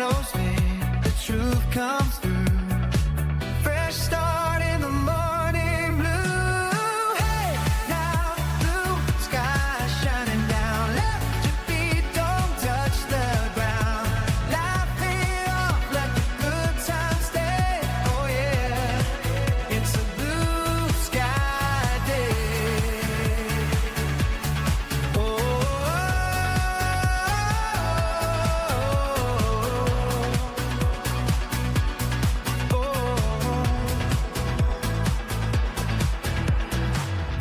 shadows fade, the truth comes through. Fresh start in the morning blue. Hey, now blue sky shining down. Let your feet don't touch the ground. Laugh it off, let the good times stay. Oh yeah, it's a blue sky day.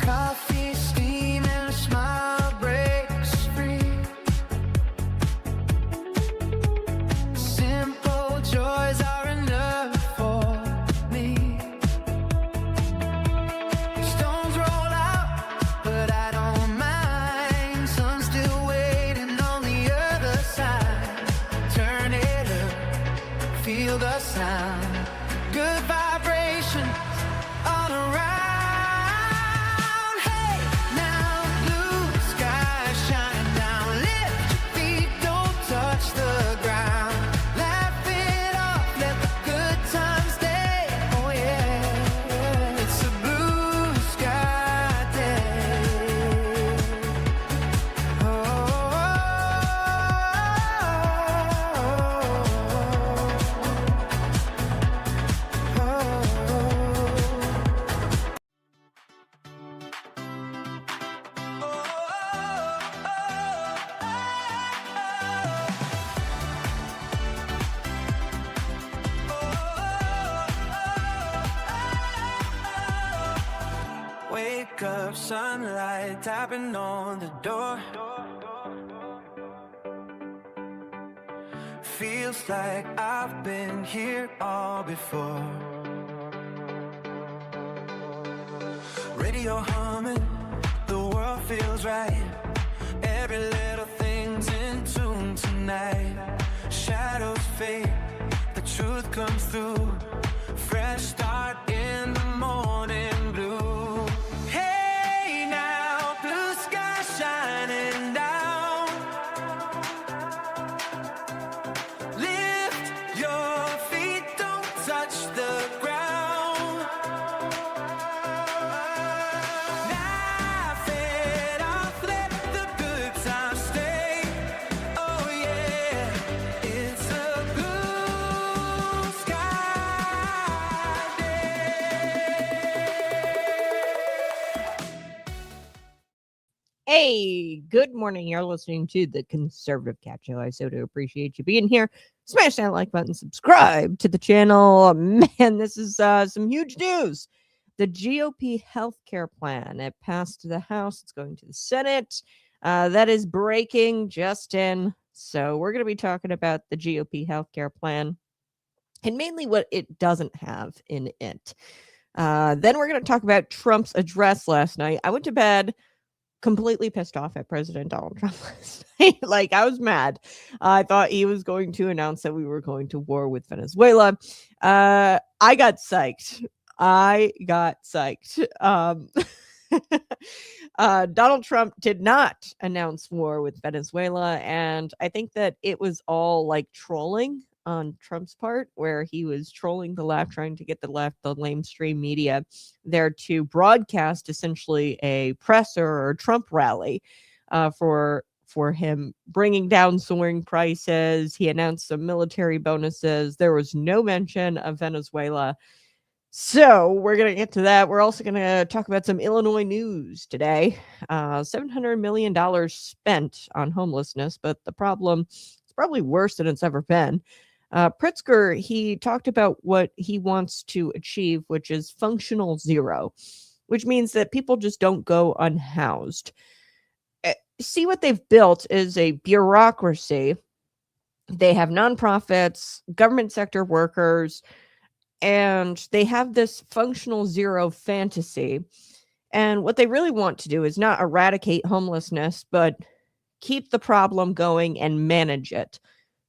Coffee steaming, a smile breaks free. Simple joys are enough for me. Stones roll out, but I don't mind. Sun's still waiting on the other side. Turn it up, feel the sound. Good vibration all around. Hey, now blue sky shining down. Lift your feet, don't touch the ground. Laugh it off, let the good times stay. Oh yeah, it's a blue sky day. Wake up, sunlight tapping on the door. Feels like I've been here all before. Radio humming, the world feels right. Every little thing's in tune tonight. Shadows fade, the truth comes through. Fresh start in the morning blue. Hey now, blue sky shining down. Lift your feet, don't touch the ground. Laugh it off, let the good times stay. Oh yeah, it's a blue sky day. Hey, good morning. You're listening to the Conservative Cat Show. I so do appreciate you being here. Smash that like button, subscribe to the channel. Man, this is some huge news. The GOP healthcare plan, it passed the House. It's going to the Senate. That is breaking just in. So we're going to be talking about the GOP healthcare plan and mainly what it doesn't have in it. Then we're going to talk about Trump's address last night. I went to bed completely pissed off at President Donald Trump last night. Like, I was mad. I thought he was going to announce that we were going to war with Venezuela. I got psyched. Donald Trump did not announce war with Venezuela, and I think that it was all like trolling on Trump's part, where he was trolling the left, trying to get the mainstream media there to broadcast essentially a presser or Trump rally for him, bringing down soaring prices. He announced some military bonuses. There was no mention of Venezuela. So we're going to get to that. We're also going to talk about some Illinois news today. $700 million spent on homelessness, but the problem is probably worse than it's ever been. Pritzker, he talked about what he wants to achieve, which is functional zero, which means that people just don't go unhoused. See, what they've built is a bureaucracy. They have nonprofits, government sector workers, and they have this functional zero fantasy. And what they really want to do is not eradicate homelessness, but keep the problem going and manage it.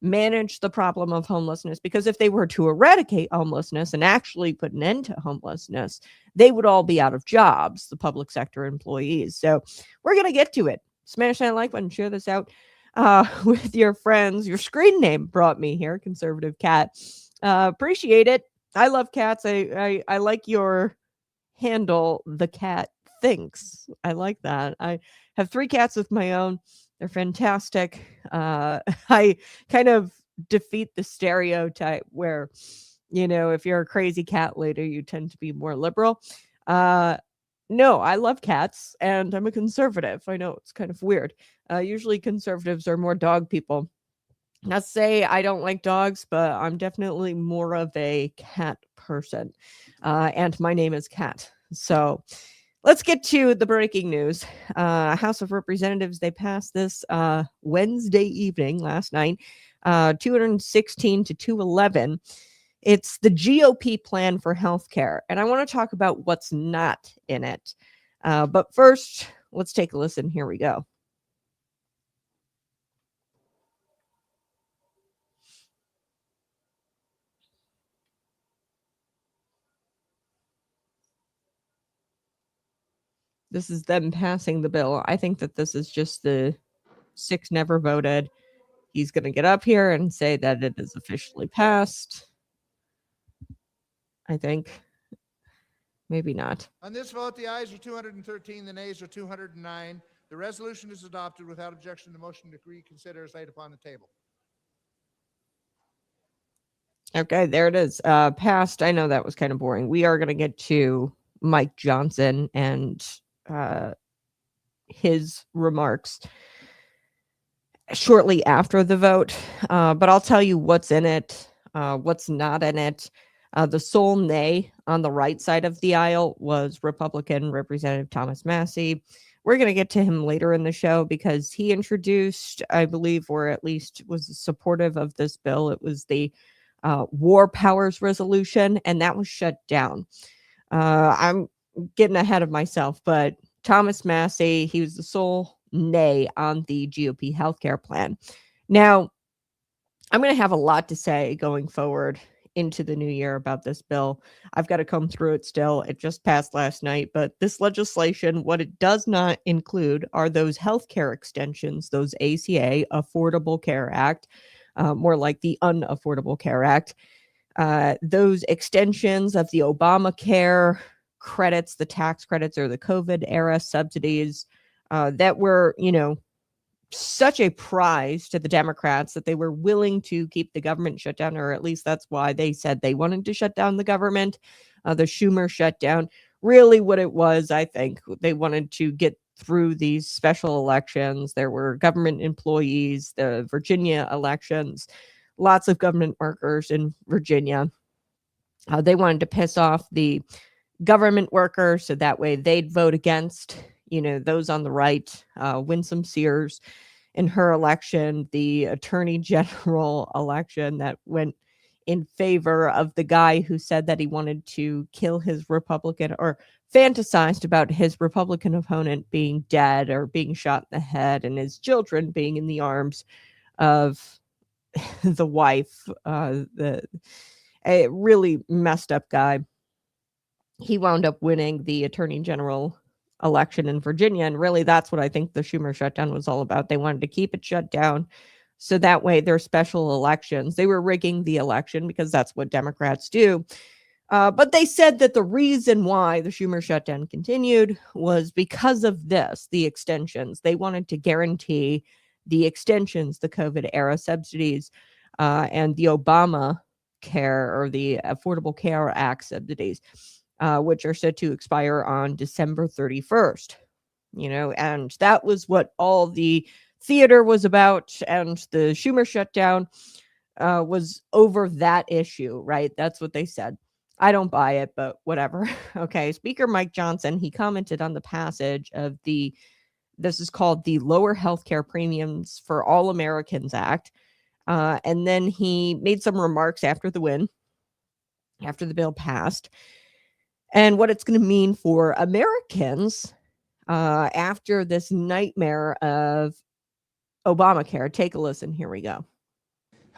Manage the problem of homelessness, because if they were to eradicate homelessness and actually put an end to homelessness, they would all be out of jobs, the public sector employees. So we're going to get to it. Smash that like button, share this out. with your friends. Your screen name brought me here, Conservative Cat. Appreciate it. I love cats. I like your handle, The Cat Thinks. I like that. I have 3 cats of my own. They're fantastic. I kind of defeat the stereotype where, if you're a crazy cat lady, you tend to be more liberal. No, I love cats and I'm a conservative. I know it's kind of weird. Usually conservatives are more dog people. Not to say I don't like dogs, but I'm definitely more of a cat person. And my name is Cat. So let's get to the breaking news. House of Representatives, they passed this Wednesday evening, last night, 216 to 211. It's the GOP plan for healthcare. And I want to talk about what's not in it. But first, let's take a listen. Here we go. This is them passing the bill. I think that this is just the 6 never voted. He's going to get up here and say that it is officially passed. I think. Maybe not. On this vote, the ayes are 213, the nays are 209. The resolution is adopted without objection. The motion to reconsider is laid upon the table. Okay, there it is. Passed. I know that was kind of boring. We are going to get to Mike Johnson and his remarks shortly after the vote. But I'll tell you what's in it, what's not in it. The sole nay on the right side of the aisle was Republican Representative Thomas Massey. We're going to get to him later in the show because he introduced, I believe, or at least was supportive of this bill. It was the War Powers Resolution, and that was shut down. I'm getting ahead of myself, but Thomas Massey, he was the sole nay on the GOP healthcare plan. Now, I'm going to have a lot to say going forward into the new year about this bill. I've got to come through it still. It just passed last night, but this legislation, what it does not include are those healthcare extensions, those ACA, Affordable Care Act, more like the Unaffordable Care Act, those extensions of the Obamacare credits, the tax credits or the COVID era subsidies that were, such a prize to the Democrats that they were willing to keep the government shut down, or at least that's why they said they wanted to shut down the government. The Schumer shutdown, really what it was, I think, they wanted to get through these special elections. There were government employees, the Virginia elections, lots of government workers in Virginia. They wanted to piss off the government workers so that way they'd vote against those on the right. Winsome Sears in her election, the attorney general election that went in favor of the guy who said that he wanted to kill his Republican or fantasized about his Republican opponent being dead or being shot in the head and his children being in the arms of the wife, a really messed up guy. He wound up winning the attorney general election in Virginia. And really, that's what I think the Schumer shutdown was all about. They wanted to keep it shut down so that way their special elections, they were rigging the election because that's what Democrats do. But they said that the reason why the Schumer shutdown continued was because of this, the extensions. They wanted to guarantee the extensions, the COVID era subsidies, and the Obama Care or the Affordable Care Act subsidies, which are set to expire on December 31st. And that was what all the theater was about. And the Schumer shutdown was over that issue, right? That's what they said. I don't buy it, but whatever. Okay. Speaker Mike Johnson, he commented on the passage of this is called the Lower Healthcare Premiums for All Americans Act. And then he made some remarks after the win, after the bill passed, and what it's going to mean for Americans after this nightmare of Obamacare. Take a listen. Here we go.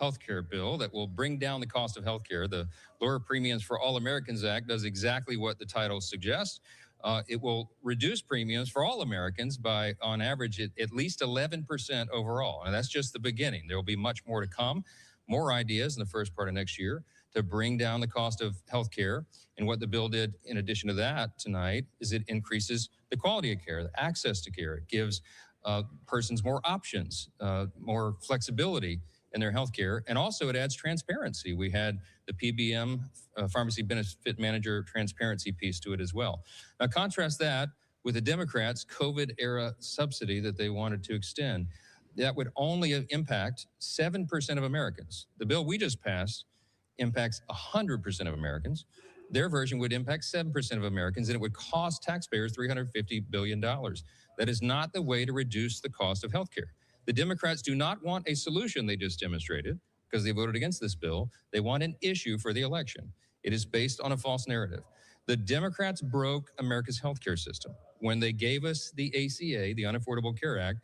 Healthcare bill that will bring down the cost of healthcare. The Lower Premiums for All Americans Act does exactly what the title suggests. It will reduce premiums for all Americans by, on average, at least 11% overall. And that's just the beginning. There will be much more to come, more ideas in the first part of next year to bring down the cost of health care. And what the bill did, in addition to that tonight, is it increases the quality of care, the access to care. It gives persons more options, more flexibility in their health care. And also it adds transparency. We had the PBM, Pharmacy Benefit Manager transparency piece to it as well. Now contrast that with the Democrats' COVID era subsidy that they wanted to extend. That would only impact 7% of Americans. The bill we just passed impacts 100% of Americans. Their version would impact 7% of Americans, and it would cost taxpayers $350 billion. That is not the way to reduce the cost of healthcare. The Democrats do not want a solution they just demonstrated because they voted against this bill. They want an issue for the election. It is based on a false narrative. The Democrats broke America's healthcare system. When they gave us the ACA, the Unaffordable Care Act,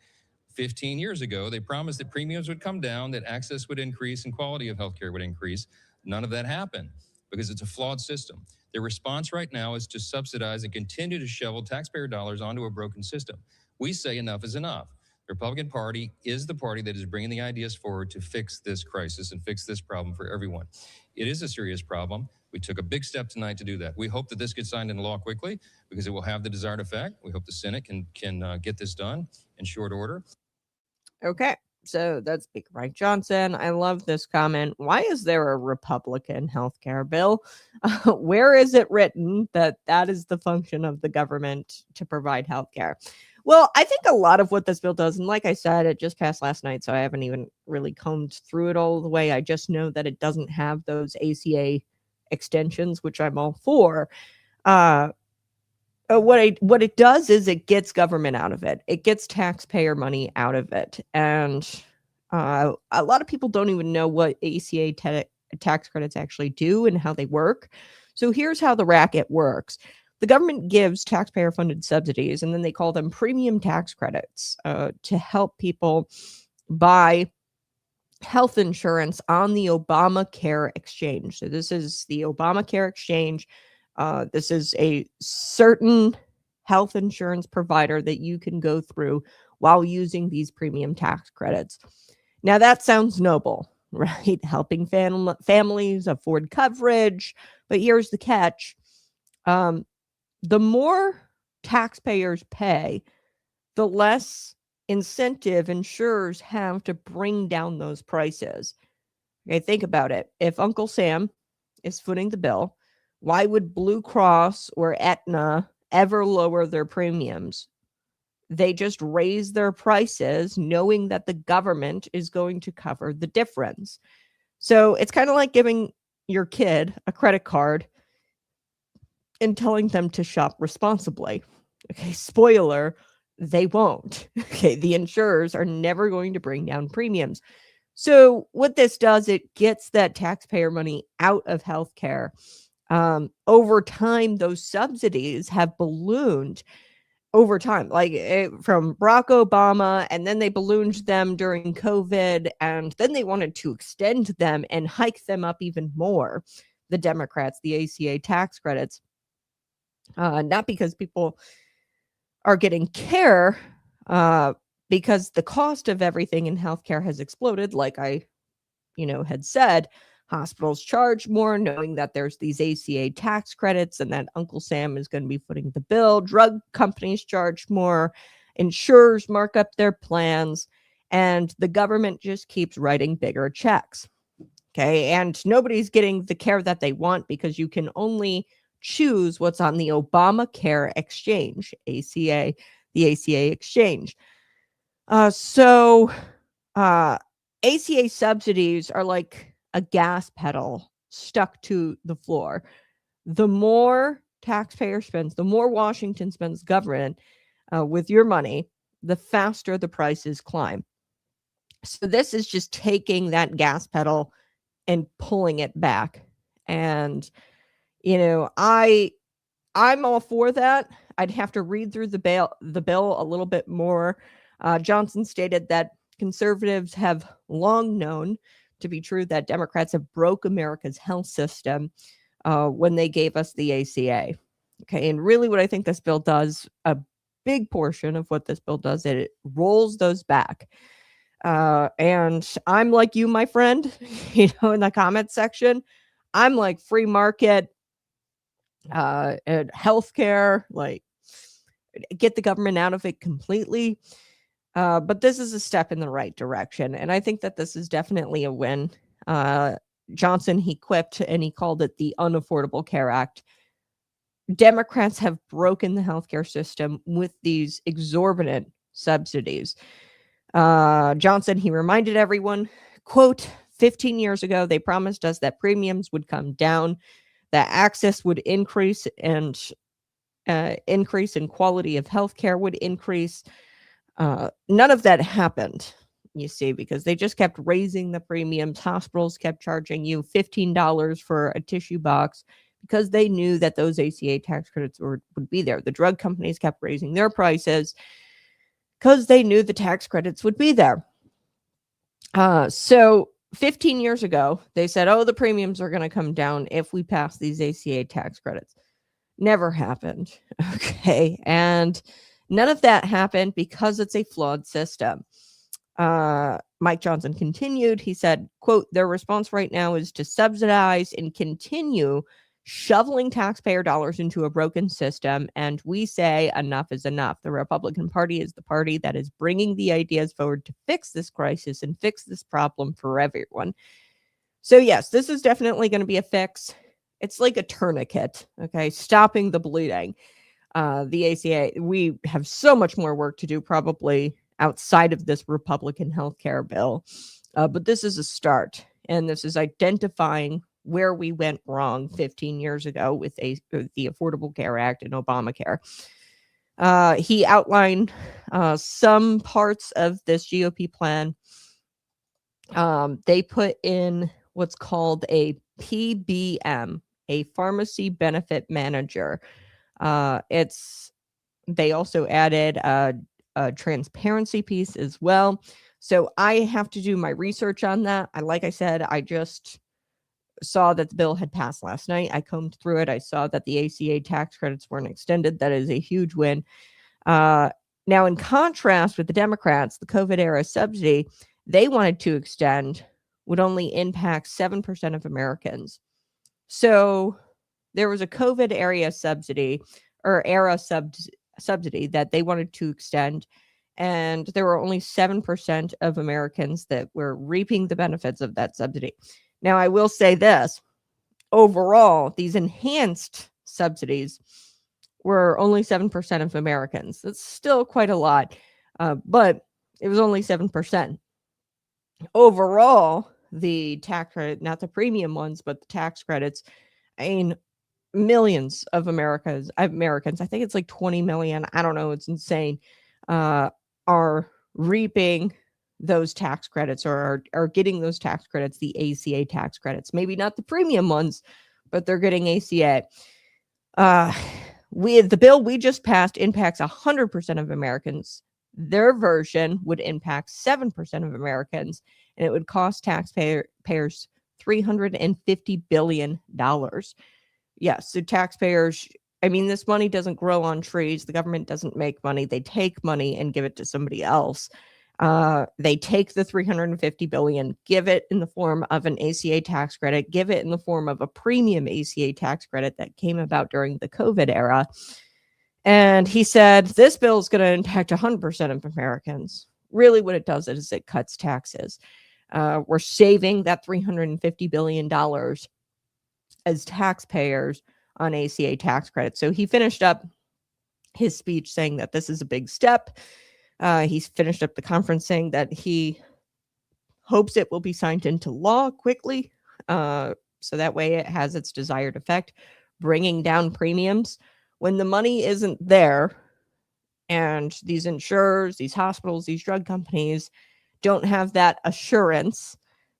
15 years ago, they promised that premiums would come down, that access would increase, and quality of healthcare would increase. None of that happened because it's a flawed system. Their response right now is to subsidize and continue to shovel taxpayer dollars onto a broken system. We say enough is enough. The Republican Party is the party that is bringing the ideas forward to fix this crisis and fix this problem for everyone. It is a serious problem. We took a big step tonight to do that. We hope that this gets signed into law quickly because it will have the desired effect. We hope the Senate can get this done in short order. Okay, so that's Speaker Mike Johnson. I love this comment. Why is there a Republican healthcare bill? Where is it written that that is the function of the government to provide healthcare? Well, I think a lot of what this bill does, and like I said, it just passed last night, so I haven't even really combed through it all the way. I just know that it doesn't have those ACA extensions, which I'm all for. What it does is it gets government out of it. It gets taxpayer money out of it. And a lot of people don't even know what ACA tax credits actually do and how they work. So here's how the racket works. The government gives taxpayer-funded subsidies, and then they call them premium tax credits to help people buy health insurance on the Obamacare exchange. So this is the Obamacare exchange. This is a certain health insurance provider that you can go through while using these premium tax credits. Now that sounds noble, right? Helping families afford coverage. But here's the catch. The more taxpayers pay, the less incentive insurers have to bring down those prices. Okay, think about it. If Uncle Sam is footing the bill, why would Blue Cross or Aetna ever lower their premiums? They just raise their prices knowing that the government is going to cover the difference. So it's kind of like giving your kid a credit card and telling them to shop responsibly. Okay, spoiler, they won't. Okay, the insurers are never going to bring down premiums. So what this does, it gets that taxpayer money out of healthcare. Over time, those subsidies have ballooned over time, like from Barack Obama, and then they ballooned them during COVID, and then they wanted to extend them and hike them up even more. The Democrats, the ACA tax credits, not because people are getting care, because the cost of everything in healthcare has exploded. Like I, had said, hospitals charge more knowing that there's these ACA tax credits and that Uncle Sam is going to be footing the bill. Drug companies charge more. Insurers mark up their plans. And the government just keeps writing bigger checks. Okay. And nobody's getting the care that they want because you can only choose what's on the Obamacare exchange, the ACA exchange. So ACA subsidies are like a gas pedal stuck to the floor. The more taxpayer spends, the more Washington spends government with your money, the faster the prices climb. So this is just taking that gas pedal and pulling it back. And I'm all for that. I'd have to read through the bill a little bit more. Johnson stated that conservatives have long known to be true that Democrats have broke America's health system when they gave us the ACA. Okay. And really what I think this bill does, a big portion of what this bill does, it rolls those back. And I'm like you, my friend, in the comment section, I'm like free market, and healthcare, like get the government out of it completely. But this is a step in the right direction. And I think that this is definitely a win. Johnson, he quipped and he called it the Unaffordable Care Act. Democrats have broken the healthcare system with these exorbitant subsidies. Johnson, he reminded everyone, quote, 15 years ago, they promised us that premiums would come down, that access would increase, and increase in quality of healthcare would increase. None of that happened, you see, because they just kept raising the premiums. Hospitals kept charging you $15 for a tissue box because they knew that those ACA tax credits would be there. The drug companies kept raising their prices because they knew the tax credits would be there. So 15 years ago, they said, oh, the premiums are going to come down if we pass these ACA tax credits. Never happened. Okay. And none of that happened because it's a flawed system. Mike Johnson continued. He said, quote, their response right now is to subsidize and continue shoveling taxpayer dollars into a broken system. And we say enough is enough. The Republican Party is the party that is bringing the ideas forward to fix this crisis and fix this problem for everyone. So yes, this is definitely going to be a fix. It's like a tourniquet, okay, stopping the bleeding. The ACA, we have so much more work to do probably outside of this Republican healthcare bill. But this is a start. And this is identifying where we went wrong 15 years ago with the Affordable Care Act and Obamacare. He outlined some parts of this GOP plan. They put in what's called a PBM, a pharmacy benefit manager. They also added a transparency piece as well. So I have to do my research on that. Like I said, I just saw that the bill had passed last night. I combed through it. I saw that the ACA tax credits weren't extended. That is a huge win. Now, in contrast with the Democrats, the COVID era subsidy they wanted to extend would only impact 7% of Americans. So there was a COVID era subsidy that they wanted to extend, and there were only 7% of Americans that were reaping the benefits of that subsidy. Now, I will say this. Overall, these enhanced subsidies were only 7% of Americans. That's still quite a lot, but it was only 7%. Overall, the tax credit, not the premium ones, but the tax credits, I mean, millions of Americans, I think it's like 20 million, I don't know, it's insane, are reaping those tax credits or are getting those tax credits, the ACA tax credits. Maybe not the premium ones, but they're getting ACA. The bill we just passed impacts 100% of Americans. Their version would impact 7% of Americans, and it would cost taxpayers $350 billion. Yes, so taxpayers, I mean, this money doesn't grow on trees. The government doesn't make money. They take money and give it to somebody else. They take the $350 billion, give it in the form of an ACA tax credit, give it in the form of a premium ACA tax credit that came about during the COVID era. And he said, this bill is going to impact 100% of Americans. Really what it does is it cuts taxes. We're saving that $350 billion as taxpayers on ACA tax credits. So he finished up his speech saying that this is a big step. He's finished up the conference saying that he hopes it will be signed into law quickly, so that way it has its desired effect, bringing down premiums. When the money isn't there and these insurers, these hospitals, these drug companies don't have that assurance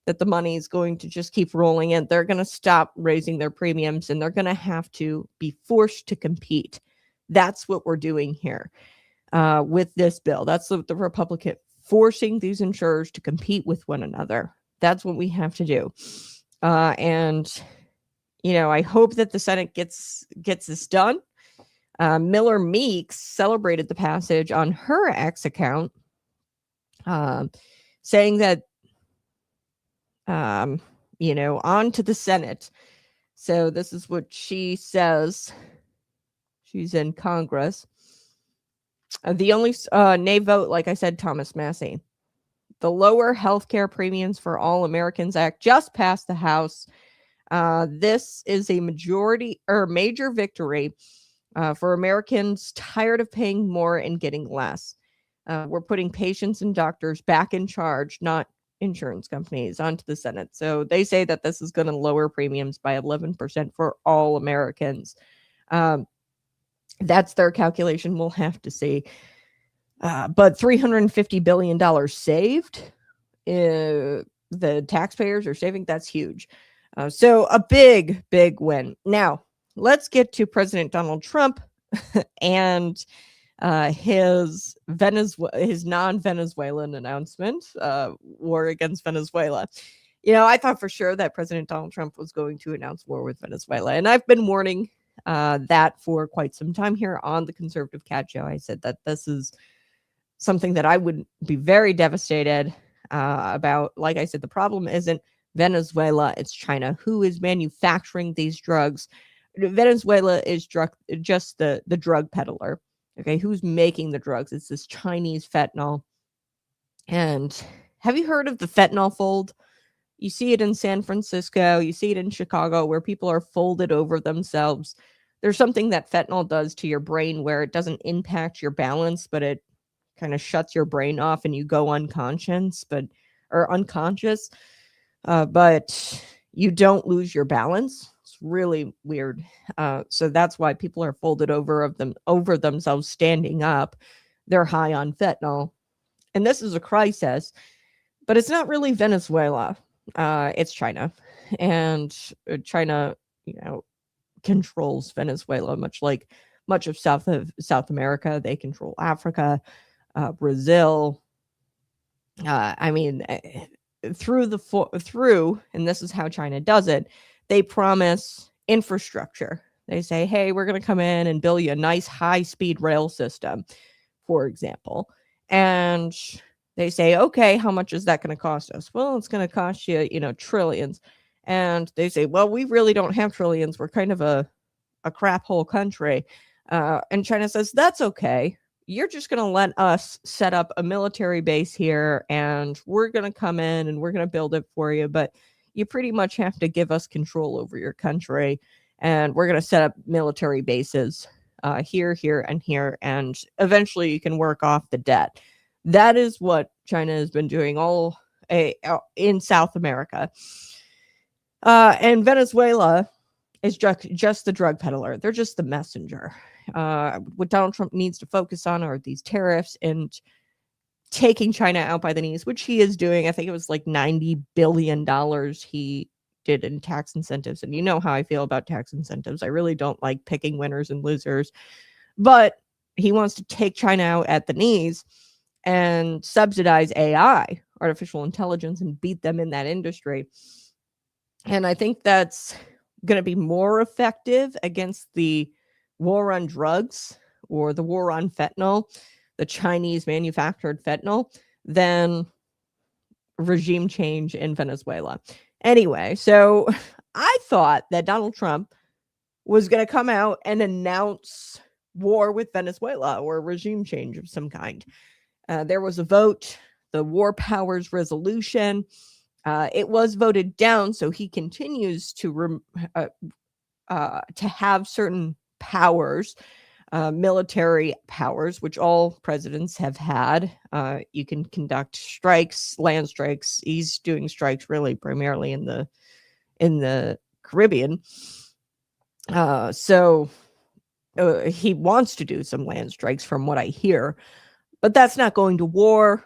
that the money is going to just keep rolling in, they're going to stop raising their premiums and they're going to have to be forced to compete. That's what we're doing here. With this bill. That's the Republican forcing these insurers to compete with one another. That's what we have to do. And, I hope that the Senate gets this done. Miller Meeks celebrated the passage on her X account, saying that, on to the Senate. So this is what she says. She's in Congress. The only nay vote, like I said, Thomas Massey. The Lower Healthcare Premiums for All Americans Act just passed the House. This is a major victory for Americans tired of paying more and getting less. We're putting patients and doctors back in charge, not insurance companies, onto the Senate. So they say that this is going to lower premiums by 11% for all Americans. That's their calculation. We'll have to see. But $350 billion saved. The taxpayers are saving. That's huge. So a big, big win. Now, let's get to President Donald Trump and his non-Venezuelan announcement, war against Venezuela. I thought for sure that President Donald Trump was going to announce war with Venezuela. And I've been warning that for quite some time here on the Conservative Cat Show. I said that this is something that I would be very devastated about. Like I said, the problem isn't Venezuela, it's China, who is manufacturing these drugs. Venezuela is just the drug peddler. Okay, who's making the drugs? It's this Chinese fentanyl. And have you heard of the fentanyl fold? You see it in San Francisco, you see it in Chicago, where people are folded over themselves. There's something that fentanyl does to your brain where it doesn't impact your balance, but it kind of shuts your brain off and you go unconscious, but you don't lose your balance. It's really weird. So that's why people are folded over themselves, standing up. They're high on fentanyl. And this is a crisis, but it's not really Venezuela. It's China. And China, controls Venezuela, much of South America. They control Africa, Brazil. Through, and this is how China does it, they promise infrastructure. They say, hey, we're going to come in and build you a nice high-speed rail system, for example. And they say, okay, how much is that going to cost us? Well, it's going to cost you, trillions. And they say, well, we really don't have trillions. We're kind of a crap hole country. And China says, that's okay. You're just going to let us set up a military base here, and we're going to come in and we're going to build it for you. But you pretty much have to give us control over your country, and we're going to set up military bases here, and here, and eventually you can work off the debt. That is what China has been doing in South America. And Venezuela is just the drug peddler. They're just the messenger. What Donald Trump needs to focus on are these tariffs and taking China out by the knees, which he is doing. I think it was like $90 billion he did in tax incentives. And you know how I feel about tax incentives. I really don't like picking winners and losers. But he wants to take China out at the knees and subsidize AI, artificial intelligence, and beat them in that industry. And I think that's going to be more effective against the war on drugs or the war on fentanyl, the Chinese manufactured fentanyl, than regime change in Venezuela. Anyway, so I thought that Donald Trump was going to come out and announce war with Venezuela or regime change of some kind. There was a vote, the War Powers Resolution. It was voted down, so he continues to have certain powers, military powers, which all presidents have had. You can conduct strikes, land strikes. He's doing strikes really primarily in the Caribbean. So he wants to do some land strikes, from what I hear, but that's not going to war.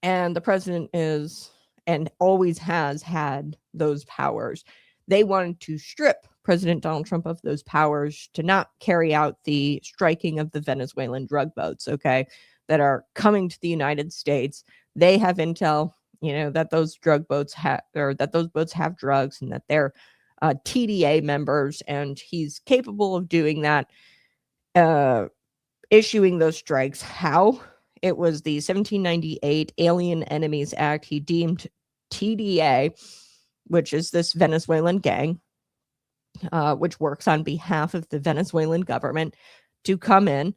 And the president is and always has had those powers. They wanted to strip President Donald Trump of those powers to not carry out the striking of the Venezuelan drug boats, okay, that are coming to the United States. They have intel, that those boats have drugs and that they're TDA members, and he's capable of doing that. issuing those strikes. How? It was the 1798 Alien Enemies Act. He deemed TDA, which is this Venezuelan gang, which works on behalf of the Venezuelan government, to come in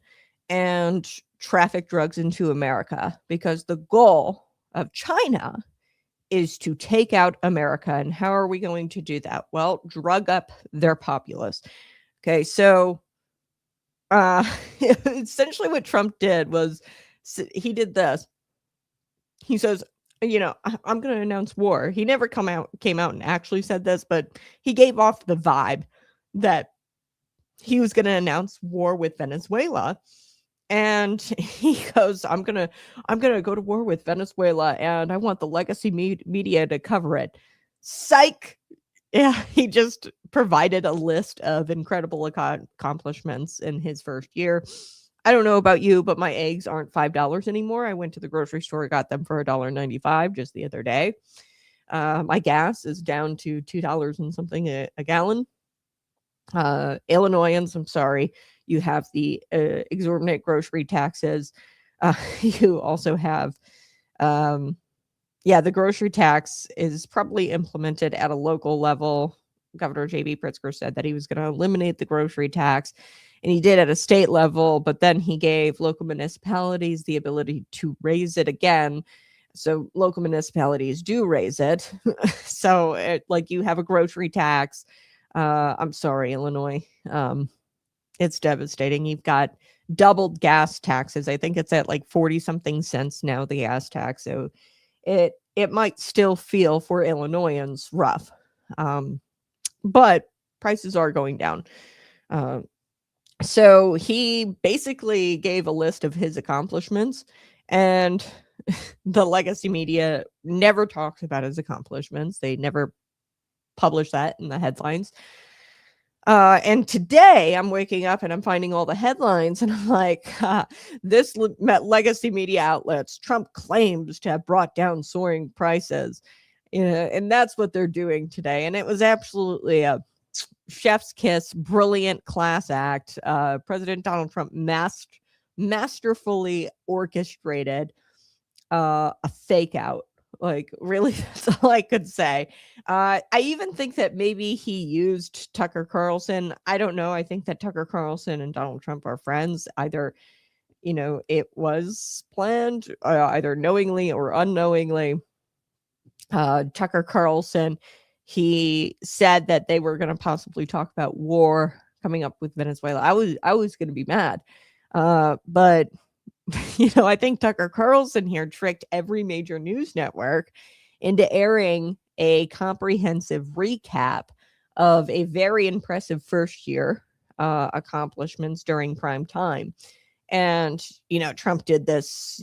and traffic drugs into America, because the goal of China is to take out America. And how are we going to do that? Well, drug up their populace. Okay, so essentially what Trump did was he did this. He says, I'm going to announce war. He never came out and actually said this, but he gave off the vibe that he was going to announce war with Venezuela. And he goes, I'm going to go to war with Venezuela, and I want the legacy media to cover it. Psych. Yeah, he just provided a list of incredible accomplishments in his first year. I don't know about you, but my eggs aren't $5 anymore. I went to the grocery store, got them for $1.95 just the other day. My gas is down to $2 and something a gallon. Illinoisans, I'm sorry, you have the exorbitant grocery taxes. You also have, the grocery tax is probably implemented at a local level. Governor J.B. Pritzker said that he was going to eliminate the grocery tax, and he did at a state level, but then he gave local municipalities the ability to raise it again. So local municipalities do raise it. So you have a grocery tax. I'm sorry, Illinois. It's devastating. You've got doubled gas taxes. I think it's at like 40 something cents now, the gas tax. So it might still feel for Illinoisans rough. But prices are going down. So he basically gave a list of his accomplishments, and the legacy media never talks about his accomplishments. They never publish that in the headlines. And today I'm waking up and I'm finding all the headlines, and I'm like, this legacy media outlets, Trump claims to have brought down soaring prices. And that's what they're doing today. And it was absolutely a chef's kiss, brilliant class act. President Donald Trump masterfully orchestrated a fake out. Like, really, that's all I could say. I even think that maybe he used Tucker Carlson. I don't know. I think that Tucker Carlson and Donald Trump are friends. Either, it was planned, either knowingly or unknowingly. Tucker Carlson, he said that they were going to possibly talk about war coming up with Venezuela. I was going to be mad. But I think Tucker Carlson here tricked every major news network into airing a comprehensive recap of a very impressive first year accomplishments during prime time. And, Trump did this,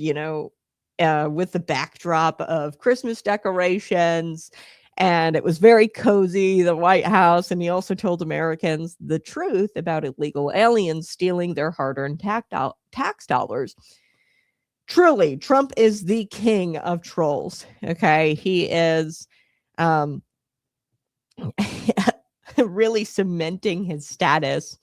with the backdrop of Christmas decorations, and it was very cozy, the White House. And he also told Americans the truth about illegal aliens stealing their hard-earned tax dollars. Truly, Trump is the king of trolls. Okay, he is really cementing his status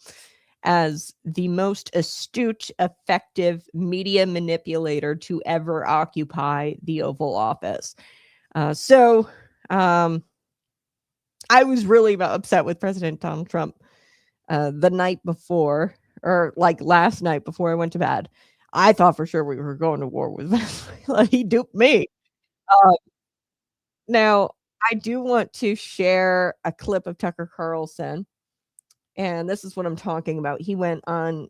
as the most astute, effective media manipulator to ever occupy the Oval Office. So I was really upset with President Donald Trump the night before, or like last night before I went to bed. I thought for sure we were going to war with Venezuela. He duped me. Now, I do want to share a clip of Tucker Carlson, and this is what I'm talking about. He went on,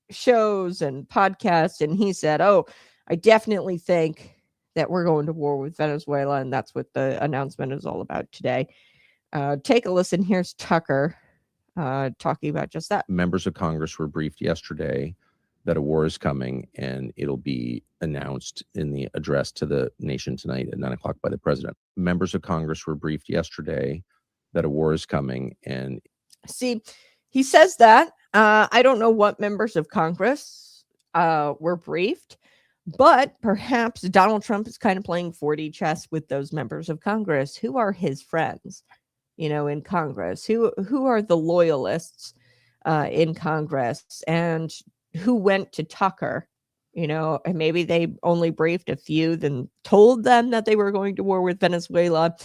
shows and podcasts, and he said, I definitely think that we're going to war with Venezuela, and that's what the announcement is all about today. Take a listen. Here's Tucker talking about just that. Members of Congress were briefed yesterday that a war is coming, and it'll be announced in the address to the nation tonight at 9:00 by the president. Members of Congress were briefed yesterday that a war is coming, and see, he says that. I don't know what members of Congress were briefed, but perhaps Donald Trump is kind of playing 4D chess with those members of Congress who are his friends, in Congress, who are the loyalists in Congress, and who went to Tucker, and maybe they only briefed a few, then told them that they were going to war with Venezuela.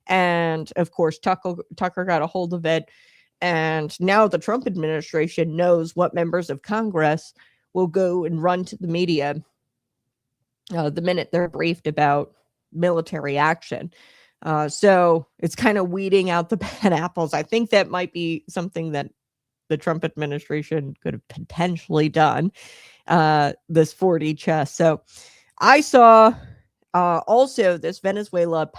And of course, Tucker got a hold of it. And now the Trump administration knows what members of Congress will go and run to the media the minute they're briefed about military action. So it's kind of weeding out the bad apples. I think that might be something that the Trump administration could have potentially done, this 4D chess. So I saw also this Venezuela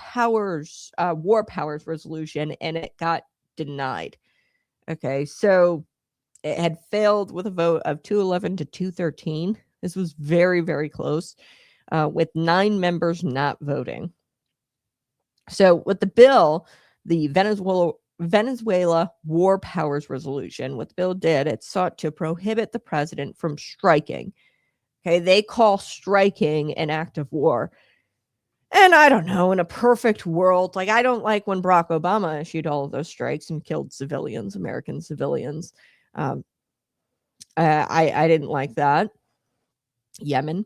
war powers resolution, and it got denied. Okay, so it had failed with a vote of 211 to 213. This was very, very close, with 9 members not voting. So with the bill, the Venezuela War Powers Resolution, what the bill did, it sought to prohibit the president from striking. Okay, they call striking an act of war. And I don't know, in a perfect world, like, I don't like when Barack Obama issued all of those strikes and killed civilians, American civilians. I didn't like that. Yemen.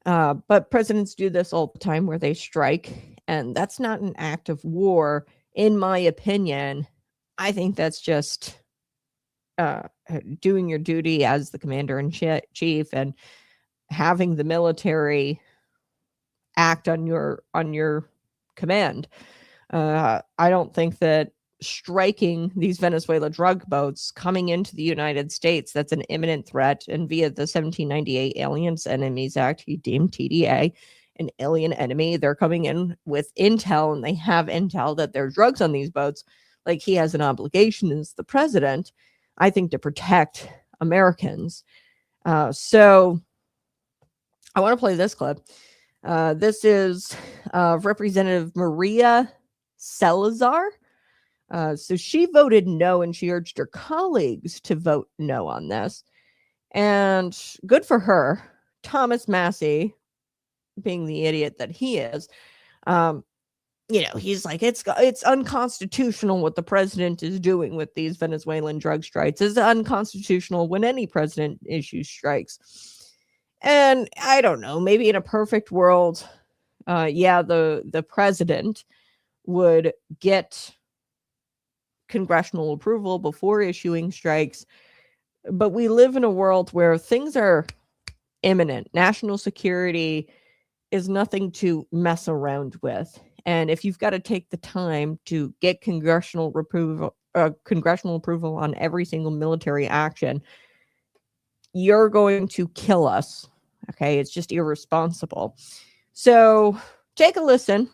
But presidents do this all the time where they strike, and that's not an act of war, in my opinion. I think that's just doing your duty as the commander in chief and having the military act on your command. I don't think that striking these Venezuela drug boats coming into the United States, that's an imminent threat, and via the 1798 Aliens Enemies Act, he deemed TDA an alien enemy. They're coming in with intel, and they have intel that there are drugs on these boats. Like, he has an obligation as the president, I think, to protect Americans. So I want to play this clip. This is Representative Maria Salazar. So she voted no, and she urged her colleagues to vote no on this. And good for her. Thomas Massey, being the idiot that he is, he's like, it's unconstitutional what the president is doing with these Venezuelan drug strikes. It's unconstitutional when any president issues strikes. And I don't know, maybe in a perfect world, the president would get congressional approval before issuing strikes. But we live in a world where things are imminent. National security is nothing to mess around with. And if you've got to take the time to get congressional approval on every single military action, you're going to kill us. Okay, it's just irresponsible. So take a listen.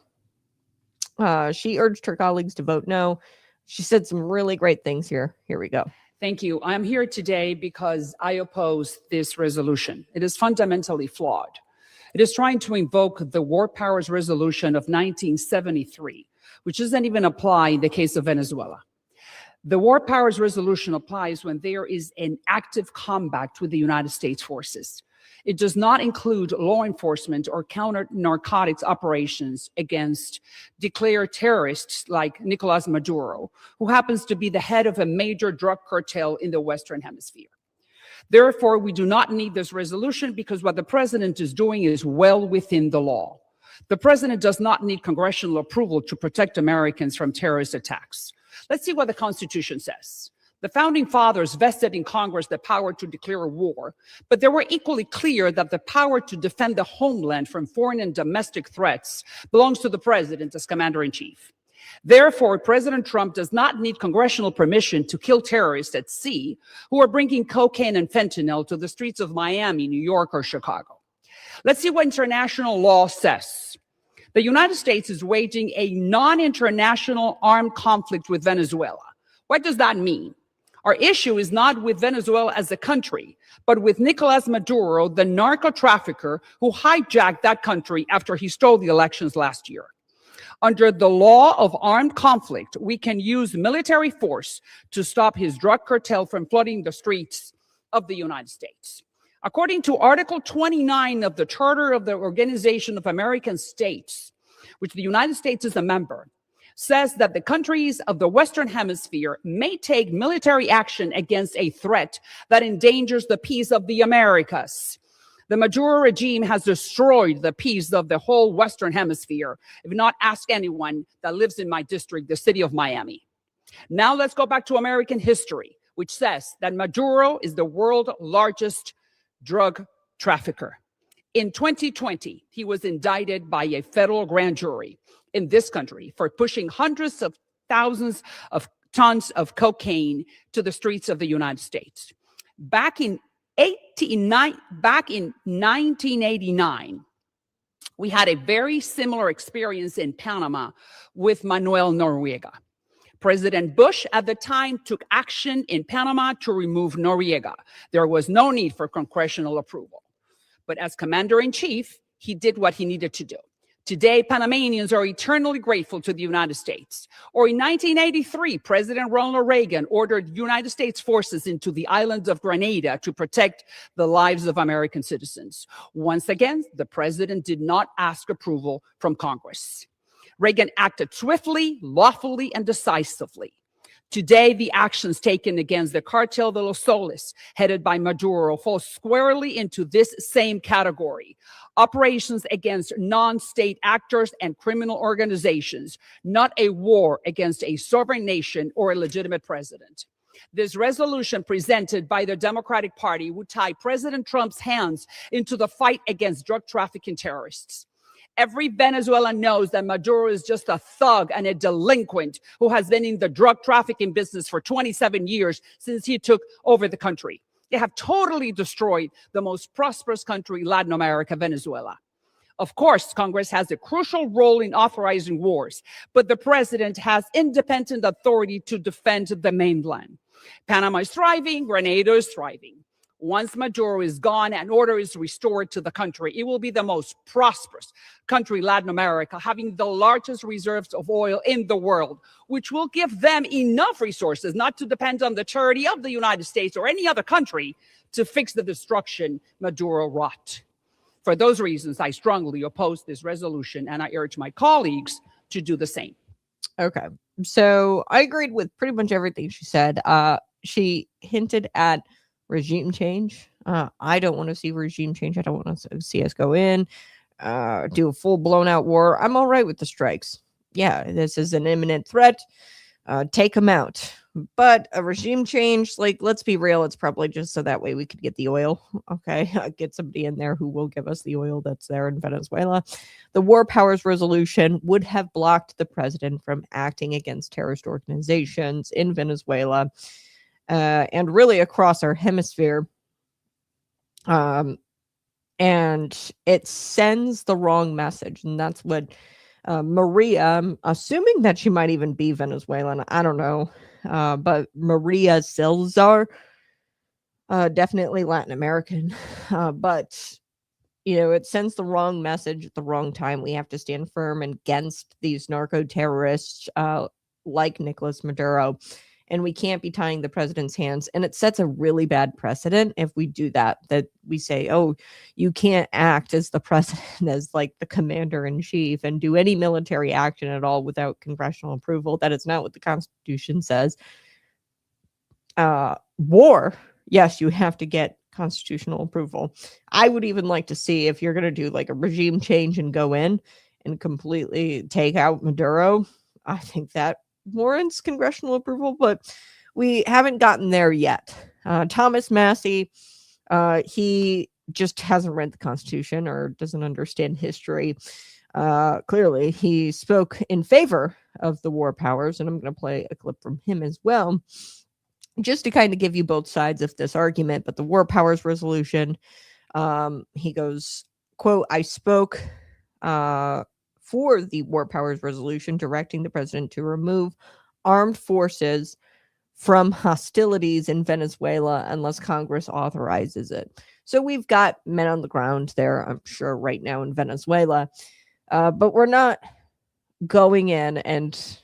She urged her colleagues to vote no. She said some really great things here. Here we go. Thank you. I'm here today because I oppose this resolution. It is fundamentally flawed. It is trying to invoke the War Powers Resolution of 1973, which doesn't even apply in the case of Venezuela. The War Powers Resolution applies when there is an active combat with the United States forces. It does not include law enforcement or counter-narcotics operations against declared terrorists like Nicolas Maduro, who happens to be the head of a major drug cartel in the Western Hemisphere. Therefore, we do not need this resolution because what the president is doing is well within the law. The president does not need congressional approval to protect Americans from terrorist attacks. Let's see what the Constitution says. The founding fathers vested in Congress the power to declare war, but they were equally clear that the power to defend the homeland from foreign and domestic threats belongs to the president as commander-in-chief. Therefore, President Trump does not need congressional permission to kill terrorists at sea who are bringing cocaine and fentanyl to the streets of Miami, New York, or Chicago. Let's see what international law says. The United States is waging a non-international armed conflict with Venezuela. What does that mean? Our issue is not with Venezuela as a country, but with Nicolas Maduro, the narco trafficker who hijacked that country after he stole the elections last year. Under the law of armed conflict, we can use military force to stop his drug cartel from flooding the streets of the United States. According to Article 29 of the Charter of the Organization of American States, which the United States is a member, says that the countries of the Western Hemisphere may take military action against a threat that endangers the peace of the Americas. The Maduro regime has destroyed the peace of the whole Western Hemisphere. If not, ask anyone that lives in my district, the city of Miami. Now let's go back to American history, which says that Maduro is the world's largest drug trafficker. In 2020, he was indicted by a federal grand jury in this country for pushing hundreds of thousands of tons of cocaine to the streets of the United States. Back in 1989, we had a very similar experience in Panama with Manuel Noriega. President Bush at the time took action in Panama to remove Noriega. There was no need for congressional approval. But as commander-in-chief, he did what he needed to do. Today, Panamanians are eternally grateful to the United States. Or in 1983, President Ronald Reagan ordered United States forces into the island of Grenada to protect the lives of American citizens. Once again, the president did not ask approval from Congress. Reagan acted swiftly, lawfully, and decisively. Today, the actions taken against the Cartel de los Soles, headed by Maduro, fall squarely into this same category. Operations against non-state actors and criminal organizations, not a war against a sovereign nation or a legitimate president. This resolution presented by the Democratic Party would tie President Trump's hands into the fight against drug trafficking terrorists. Every Venezuelan knows that Maduro is just a thug and a delinquent who has been in the drug trafficking business for 27 years since he took over the country. They have totally destroyed the most prosperous country in Latin America, Venezuela. Of course, Congress has a crucial role in authorizing wars, but the president has independent authority to defend the mainland. Panama is thriving, Grenada is thriving. Once Maduro is gone and order is restored to the country, it will be the most prosperous country in Latin America, having the largest reserves of oil in the world, which will give them enough resources not to depend on the charity of the United States or any other country to fix the destruction Maduro wrought. For those reasons, I strongly oppose this resolution, and I urge my colleagues to do the same. Okay. So I agreed with pretty much everything she said. She hinted at regime change. I don't want to see regime change. I don't want to see us go in, do a full blown out war. I'm all right with the strikes. Yeah, this is an imminent threat. Take them out. But a regime change, like, let's be real, it's probably just so that way we could get the oil. Okay, get somebody in there who will give us the oil that's there in Venezuela. The War Powers Resolution would have blocked the president from acting against terrorist organizations in Venezuela. And really across our hemisphere. And it sends the wrong message. And that's what Maria, I'm assuming that she might even be Venezuelan. I don't know. But Maria Salazar, definitely Latin American. But, it sends the wrong message at the wrong time. We have to stand firm against these narco terrorists like Nicolas Maduro. And we can't be tying the president's hands. And it sets a really bad precedent if we do that we say, oh, you can't act as the president, as like the commander in chief, and do any military action at all without congressional approval. That is not what the Constitution says. War, yes, you have to get constitutional approval. I would even like to see, if you're going to do like a regime change and go in and completely take out Maduro, I think that warrants congressional approval, but we haven't gotten there yet. Thomas Massey, he just hasn't read the Constitution or doesn't understand history. Clearly, he spoke in favor of the war powers, and I'm going to play a clip from him as well, just to kind of give you both sides of this argument. But the War Powers Resolution, he goes, quote, I spoke for the War Powers Resolution, directing the president to remove armed forces from hostilities in Venezuela unless Congress authorizes it. So we've got men on the ground there, I'm sure, right now in Venezuela. But we're not going in and,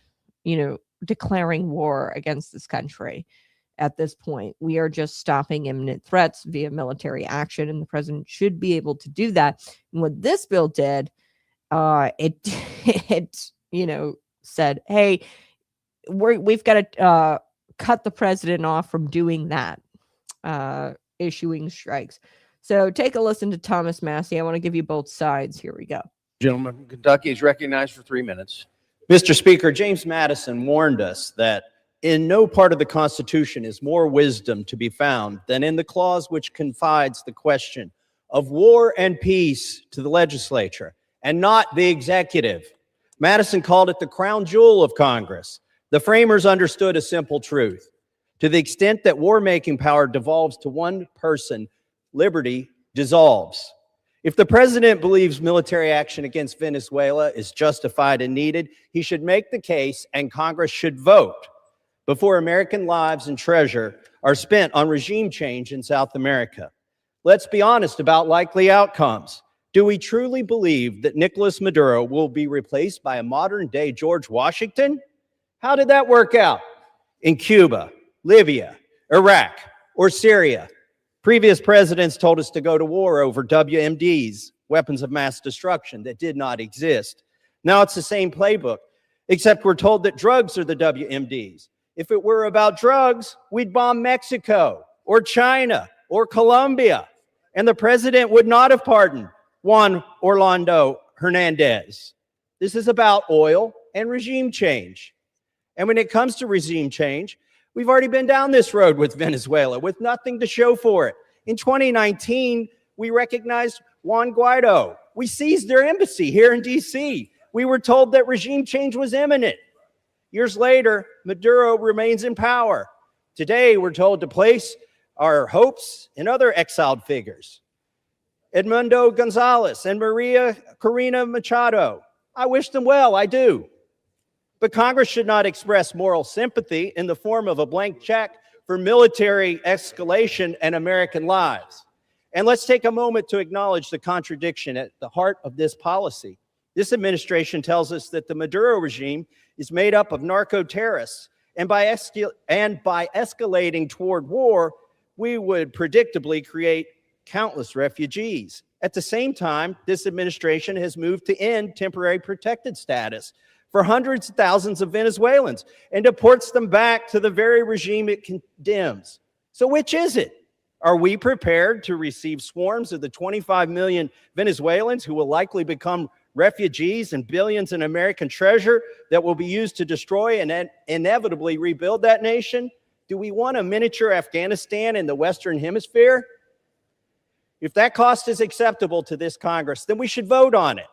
declaring war against this country at this point. We are just stopping imminent threats via military action, and the president should be able to do that. And what this bill did, it said, hey, we've got to cut the president off from doing that, issuing strikes. So take a listen to Thomas Massey. I want to give you both sides. Here we go. Gentleman from Kentucky is recognized for 3 minutes. Mr. Speaker, James Madison warned us that in no part of the Constitution is more wisdom to be found than in the clause which confides the question of war and peace to the legislature and not the executive. Madison called it the crown jewel of Congress. The framers understood a simple truth. To the extent that war-making power devolves to one person, liberty dissolves. If the president believes military action against Venezuela is justified and needed, he should make the case and Congress should vote before American lives and treasure are spent on regime change in South America. Let's be honest about likely outcomes. Do we truly believe that Nicolas Maduro will be replaced by a modern-day George Washington? How did that work out? In Cuba, Libya, Iraq, or Syria, previous presidents told us to go to war over WMDs, weapons of mass destruction, that did not exist. Now it's the same playbook, except we're told that drugs are the WMDs. If it were about drugs, we'd bomb Mexico or China or Colombia, and the president would not have pardoned Juan Orlando Hernandez. This is about oil and regime change. And when it comes to regime change, we've already been down this road with Venezuela with nothing to show for it. In 2019, we recognized Juan Guaido. We seized their embassy here in D.C. We were told that regime change was imminent. Years later, Maduro remains in power. Today, we're told to place our hopes in other exiled figures. Edmundo Gonzalez and Maria Corina Machado. I wish them well, I do. But Congress should not express moral sympathy in the form of a blank check for military escalation and American lives. And let's take a moment to acknowledge the contradiction at the heart of this policy. This administration tells us that the Maduro regime is made up of narco-terrorists, and by escalating toward war, we would predictably create countless refugees. At the same time, this administration has moved to end temporary protected status for hundreds of thousands of Venezuelans and deports them back to the very regime it condemns. So which is it? Are we prepared to receive swarms of the 25 million Venezuelans who will likely become refugees and billions in American treasure that will be used to destroy and inevitably rebuild that nation? Do we want a miniature Afghanistan in the Western Hemisphere? If that cost is acceptable to this Congress, then we should vote on it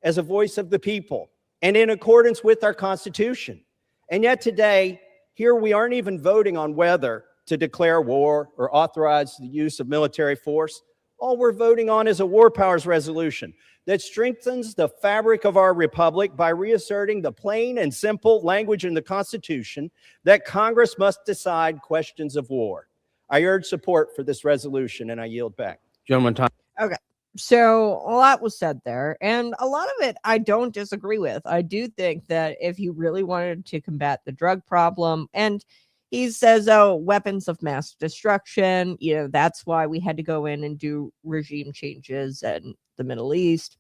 as a voice of the people and in accordance with our Constitution. And yet today, here we aren't even voting on whether to declare war or authorize the use of military force. All we're voting on is a war powers resolution that strengthens the fabric of our republic by reasserting the plain and simple language in the Constitution that Congress must decide questions of war. I urge support for this resolution, and I yield back. Gentleman, time. Okay. So a lot was said there, and a lot of it I don't disagree with. I do think that if you really wanted to combat the drug problem, and he says, oh, weapons of mass destruction, that's why we had to go in and do regime changes in the Middle East.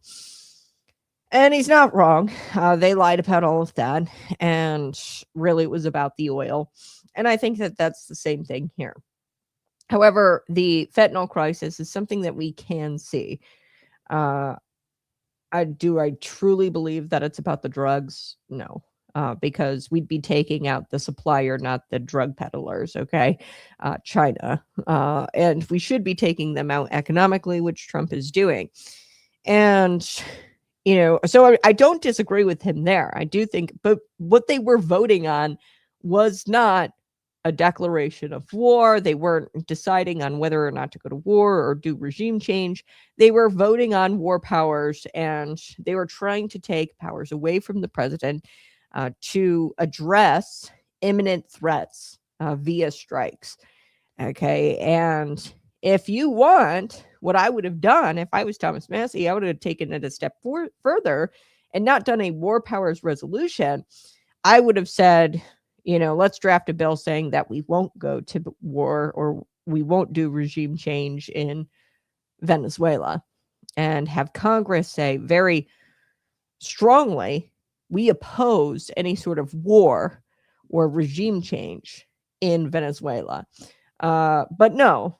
And he's not wrong. They lied about all of that, and really it was about the oil. And I think that that's the same thing here. However, the fentanyl crisis is something that we can see. I truly believe that it's about the drugs? No, because we'd be taking out the supplier, not the drug peddlers, okay? China. And we should be taking them out economically, which Trump is doing. And, so I don't disagree with him there. I do think, but what they were voting on was not a declaration of war. They weren't deciding on whether or not to go to war or do regime change. They were voting on war powers, and they were trying to take powers away from the president to address imminent threats via strikes. Okay. And if you want, what I would have done if I was Thomas Massey, I would have taken it a step further and not done a war powers resolution. I would have said, let's draft a bill saying that we won't go to war or we won't do regime change in Venezuela, and have Congress say very strongly we opposed any sort of war or regime change in Venezuela. But no,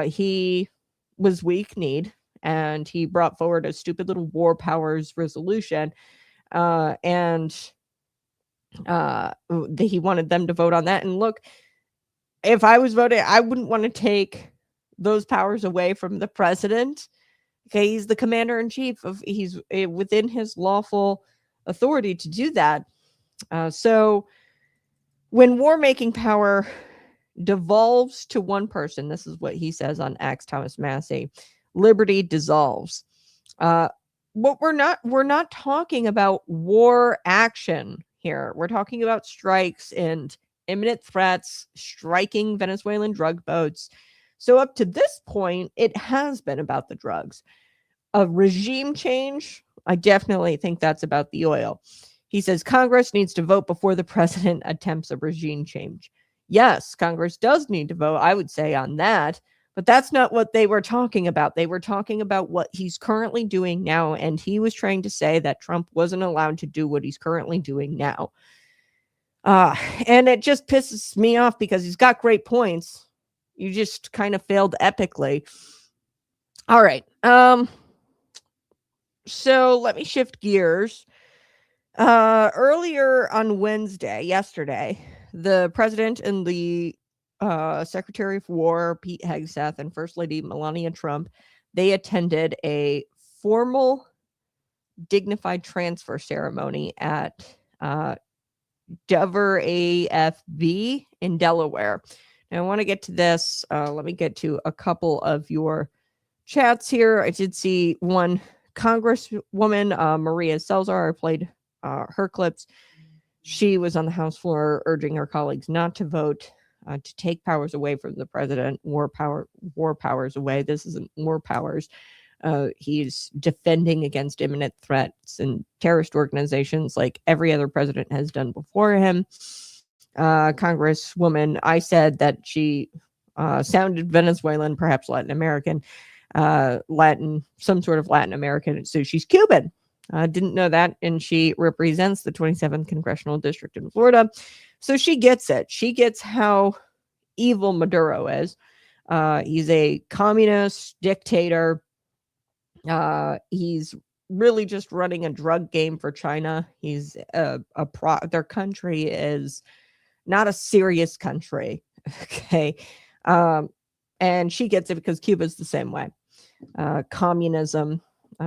he was weak-kneed, and he brought forward a stupid little war powers resolution, and he wanted them to vote on that. And look, if I was voting, I wouldn't want to take those powers away from the president. Okay, he's the commander in chief he's within his lawful authority to do that. So when war making power devolves to one person, this is what he says on X, Thomas Massey, liberty dissolves. What we're not talking about war action here. We're talking about strikes and imminent threats, striking Venezuelan drug boats. So up to this point, it has been about the drugs. A regime change, I definitely think that's about the oil. He says Congress needs to vote before the president attempts a regime change. Yes, Congress does need to vote, I would say, on that. But that's not what they were talking about. They were talking about what he's currently doing now. And he was trying to say that Trump wasn't allowed to do what he's currently doing now. And it just pisses me off because he's got great points. You just kind of failed epically. All right. So let me shift gears. Earlier on Wednesday, yesterday, the president and the Secretary of War, Pete Hegseth, and First Lady Melania Trump, they attended a formal, dignified transfer ceremony at Dover AFB in Delaware. Now, I want to get to this. Let me get to a couple of your chats here. I did see one Congresswoman, Maria Salazar. I played her clips. She was on the House floor urging her colleagues not to vote to take powers away from the president, war powers away. This isn't war powers. He's defending against imminent threats and terrorist organizations like every other president has done before him. Congresswoman, I said that she sounded Venezuelan, perhaps Latin American, some sort of Latin American. So she's Cuban. Didn't know that. And she represents the 27th Congressional District in Florida. So she gets it. She gets how evil Maduro is. He's a communist dictator. He's really just running a drug game for China. He's their country is not a serious country. Okay. And she gets it because Cuba's the same way. Communism.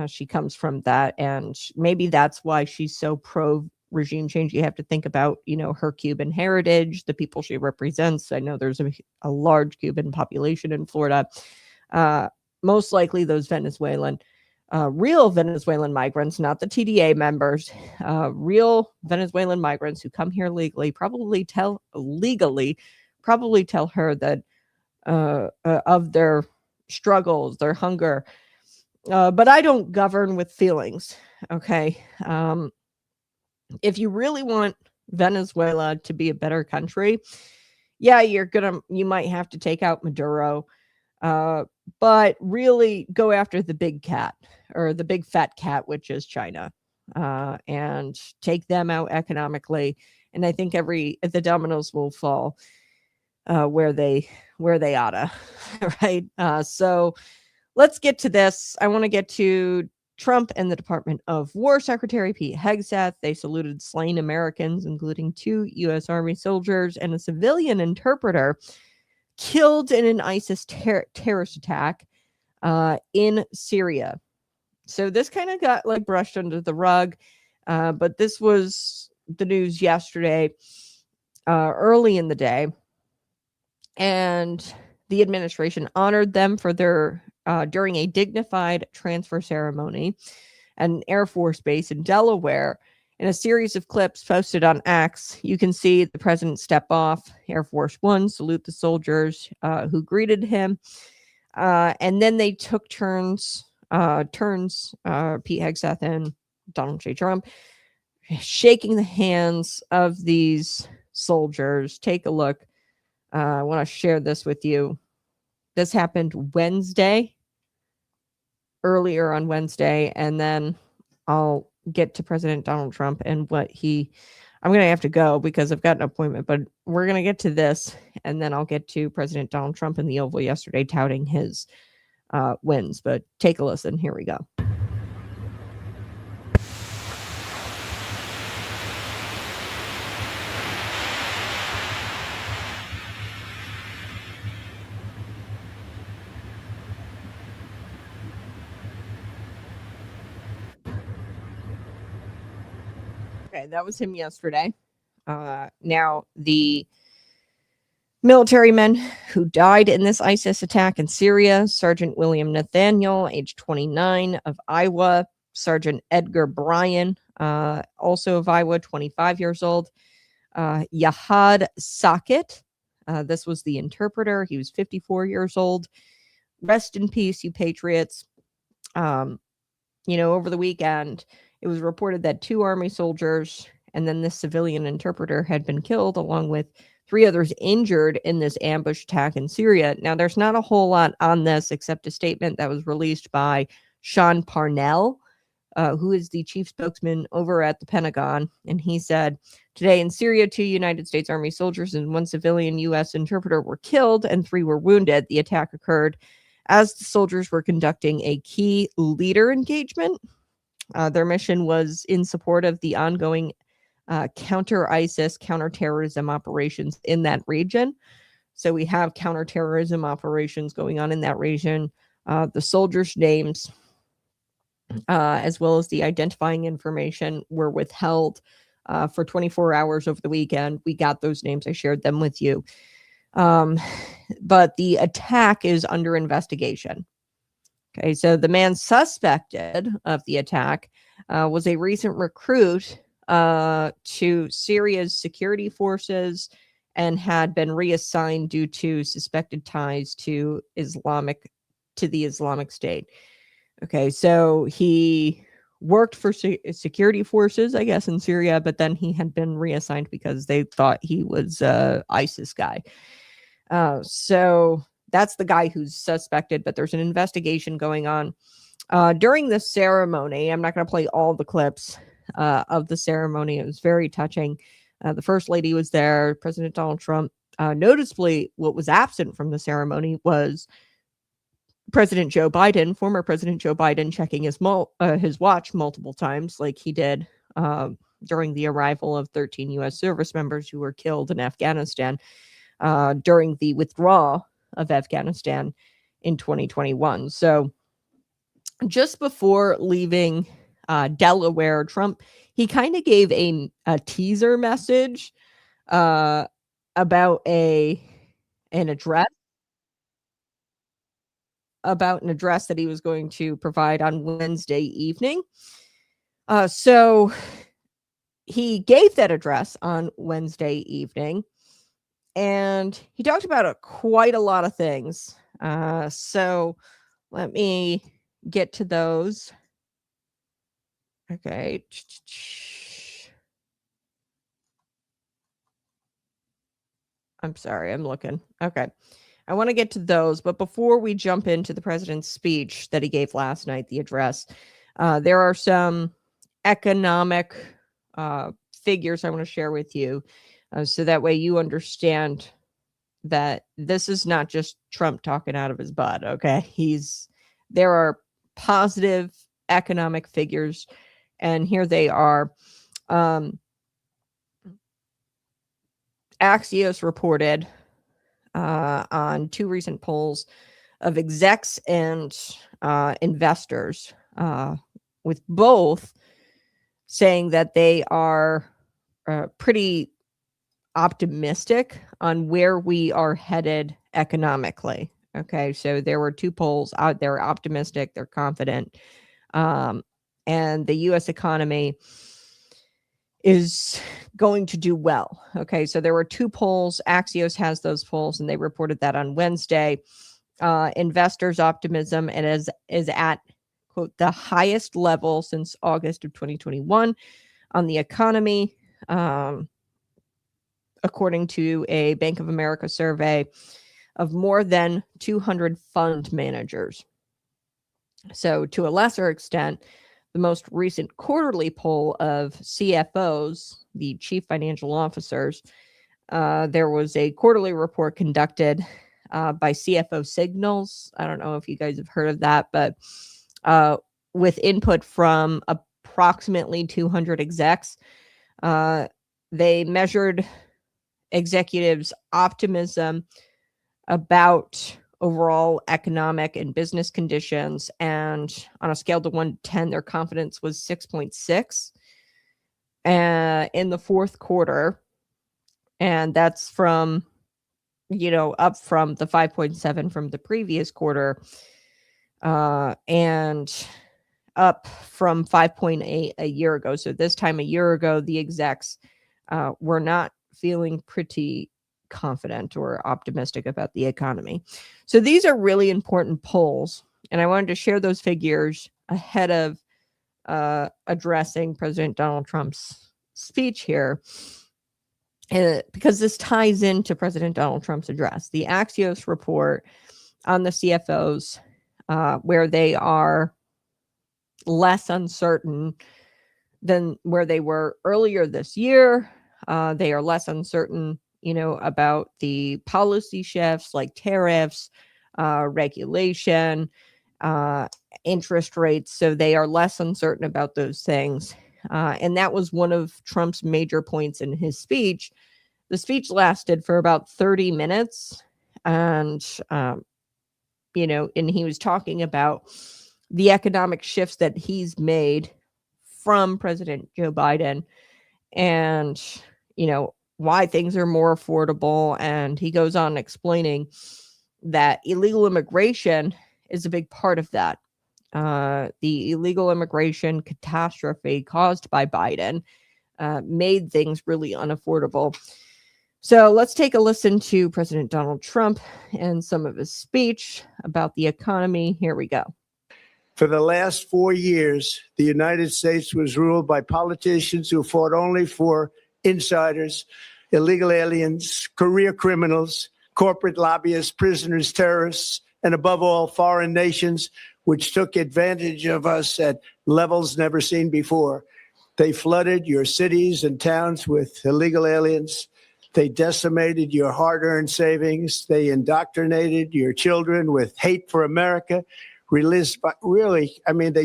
She comes from that, and maybe that's why she's so pro regime change. You have to think about, her Cuban heritage, the people she represents. I know there's a large Cuban population in Florida. Most likely those real Venezuelan migrants, not the TDA members, real Venezuelan migrants who come here legally, probably tell her that of their struggles, their hunger. But I don't govern with feelings. Okay. If you really want Venezuela to be a better country, yeah, you might have to take out Maduro, but really go after the big cat or the big fat cat, which is China, and take them out economically. And I think the dominoes will fall where they oughta, right? So let's get to this. I want to get to Trump and the Department of War Secretary Pete Hegseth. They saluted slain Americans, including 2 U.S. Army soldiers and a civilian interpreter killed in an ISIS terrorist attack in Syria. So this kind of got brushed under the rug, but this was the news yesterday, early in the day, and the administration honored them for their during a dignified transfer ceremony at an Air Force base in Delaware. In a series of clips posted on X, you can see the president step off Air Force One, salute the soldiers who greeted him, and then they took turns, Pete Hegseth and Donald J. Trump, shaking the hands of these soldiers. Take a look. I want to share this with you. This happened earlier on Wednesday, and then I'll get to President Donald Trump and what he. I'm going to have to go because I've got an appointment, but we're going to get to this, and then I'll get to President Donald Trump in the Oval yesterday touting his wins. But take a listen. Here we go. Okay, that was him yesterday. Now, the military men who died in this ISIS attack in Syria, Sergeant William Nathaniel, age 29, of Iowa, Sergeant Edgar Bryan, also of Iowa, 25 years old, Yahad Saket, this was the interpreter, he was 54 years old. Rest in peace, you patriots. Over the weekend, it was reported that 2 Army soldiers and then this civilian interpreter had been killed, along with 3 others injured in this ambush attack in Syria. Now, there's not a whole lot on this except a statement that was released by Sean Parnell, who is the chief spokesman over at the Pentagon. And he said, today in Syria, 2 United States Army soldiers and 1 civilian U.S. interpreter were killed and 3 were wounded. The attack occurred as the soldiers were conducting a key leader engagement. Their mission was in support of the ongoing counter-ISIS, counterterrorism operations in that region. So we have counterterrorism operations going on in that region. The soldiers' names, as well as the identifying information, were withheld for 24 hours over the weekend. We got those names. I shared them with you. But the attack is under investigation. Okay, so the man suspected of the attack was a recent recruit to Syria's security forces and had been reassigned due to suspected ties to the Islamic State. Okay, so he worked for security forces, I guess, in Syria, but then he had been reassigned because they thought he was ISIS guy. So that's the guy who's suspected, but there's an investigation going on. During the ceremony, I'm not going to play all the clips of the ceremony. It was very touching. The First Lady was there, President Donald Trump. Noticeably, what was absent from the ceremony was President Joe Biden, former President Joe Biden, checking his watch multiple times, like he did during the arrival of 13 U.S. service members who were killed in Afghanistan during the withdrawal of Afghanistan in 2021. So just before leaving Delaware, Trump, he kind of gave a teaser message about an address that he was going to provide on Wednesday evening. So he gave that address on Wednesday evening, and he talked about quite a lot of things. So let me get to those. Okay. I'm sorry, I'm looking. Okay. I want to get to those, but before we jump into the president's speech that he gave last night, the address, there are some economic figures I want to share with you, so that way you understand that this is not just Trump talking out of his butt, okay? There are positive economic figures, and here they are. Axios reported on 2 recent polls of execs and investors, with both saying that they are pretty optimistic on where we are headed economically. Okay, so there were 2 polls out there, optimistic, they're confident, and the U.S. economy is going to do well. Okay, so there were 2 polls. Axios has those polls, and they reported that on Wednesday. Investors' optimism is at, quote, the highest level since August of 2021 on the economy, according to a Bank of America survey of more than 200 fund managers. So to a lesser extent, the most recent quarterly poll of CFOs, the chief financial officers, there was a quarterly report conducted by CFO Signals. I don't know if you guys have heard of that, but with input from approximately 200 execs, they measured executives' optimism about overall economic and business conditions, and on a scale to 1 to 10, their confidence was 6.6 in the fourth quarter, and that's from, up from the 5.7 from the previous quarter, and up from 5.8 a year ago. So this time a year ago, the execs were not feeling pretty confident or optimistic about the economy. So these are really important polls, and I wanted to share those figures ahead of addressing President Donald Trump's speech here, because this ties into President Donald Trump's address. The Axios report on the CFOs, where they are less uncertain than where they were earlier this year. They are less uncertain, about the policy shifts like tariffs, regulation, interest rates. So they are less uncertain about those things. And that was one of Trump's major points in his speech. The speech lasted for about 30 minutes. And, and he was talking about the economic shifts that he's made from President Joe Biden, and, why things are more affordable. And he goes on explaining that illegal immigration is a big part of that. The illegal immigration catastrophe caused by Biden made things really unaffordable. So let's take a listen to President Donald Trump and some of his speech about the economy. Here we go. For the last 4 years, the United States was ruled by politicians who fought only for insiders, illegal aliens, career criminals, corporate lobbyists, prisoners, terrorists, and above all, foreign nations, which took advantage of us at levels never seen before. They flooded your cities and towns with illegal aliens. They decimated your hard-earned savings. They indoctrinated your children with hate for America. They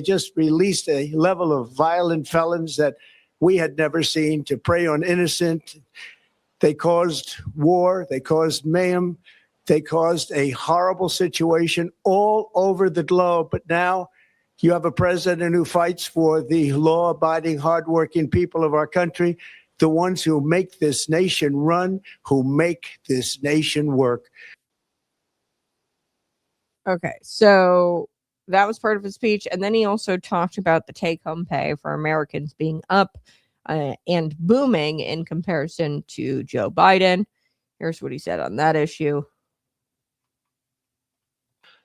just released a level of violent felons that we had never seen to prey on innocent. They caused war. They caused mayhem. They caused a horrible situation all over the globe. But now you have a president who fights for the law-abiding, hardworking people of our country, the ones who make this nation run, who make this nation work. Okay, so that was part of his speech. And then he also talked about the take-home pay for Americans being up and booming in comparison to Joe Biden. Here's what he said on that issue.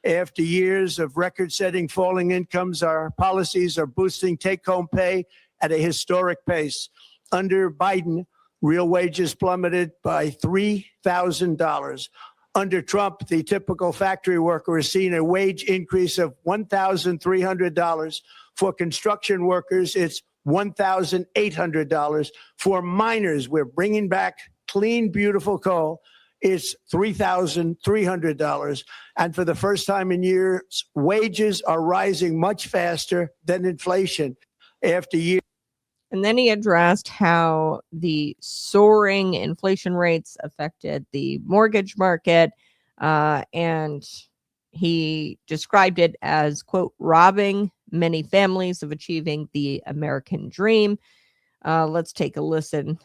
After years of record-setting falling incomes, our policies are boosting take-home pay at a historic pace. Under Biden, real wages plummeted by $3,000. Under Trump, the typical factory worker has seen a wage increase of $1,300. For construction workers, it's $1,800. For miners, we're bringing back clean, beautiful coal. It's $3,300. And for the first time in years, wages are rising much faster than inflation. After years. And then he addressed how the soaring inflation rates affected the mortgage market. And he described it as, quote, robbing many families of achieving the American dream. Let's take a listen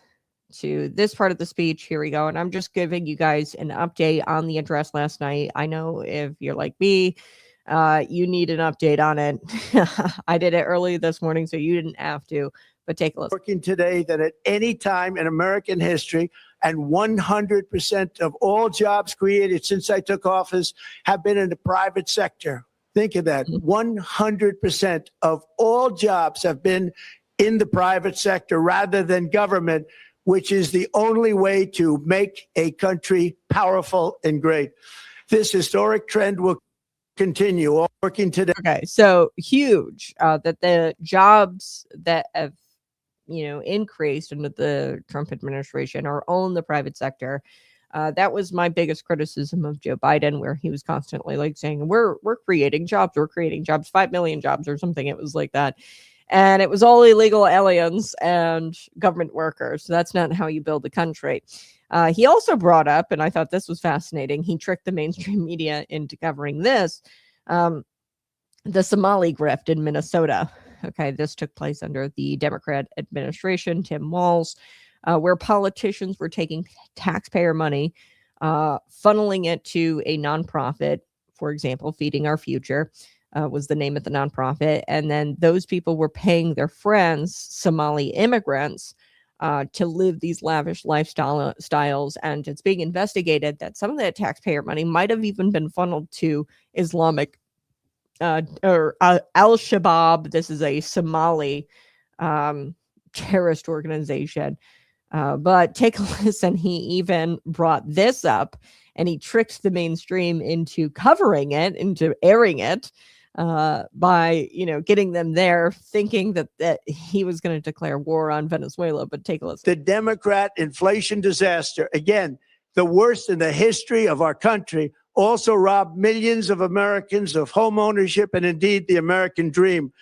to this part of the speech. Here we go. And I'm just giving you guys an update on the address last night. I know if you're like me, you need an update on it. I did it early this morning, so you didn't have to. But take a listen. Working today than at any time in American history, and 100% of all jobs created since I took office have been in the private sector. Think of that. 100% of all jobs have been in the private sector rather than government, which is the only way to make a country powerful and great. This historic trend will continue, all working today. Okay, so huge that the jobs that have, increased under the Trump administration are all in the private sector. That was my biggest criticism of Joe Biden, where he was constantly like saying, we're creating jobs, 5 million jobs or something. It was like that. And it was all illegal aliens and government workers. So that's not how you build a country. He also brought up, and I thought this was fascinating, he tricked the mainstream media into covering this, the Somali grift in Minnesota. Okay, this took place under the Democrat administration, Tim Walz, where politicians were taking taxpayer money, funneling it to a nonprofit, for example, Feeding Our Future was the name of the nonprofit. And then those people were paying their friends, Somali immigrants, to live these lavish lifestyles. And it's being investigated that some of that taxpayer money might have even been funneled to Islamic or Al-Shabaab. This is a Somali terrorist organization. But take a listen. He even brought this up, and he tricked the mainstream into covering it, into airing it, by, getting them there, thinking that he was going to declare war on Venezuela. But take a listen. The Democrat inflation disaster, again, the worst in the history of our country, also robbed millions of Americans of home ownership and indeed the American dream.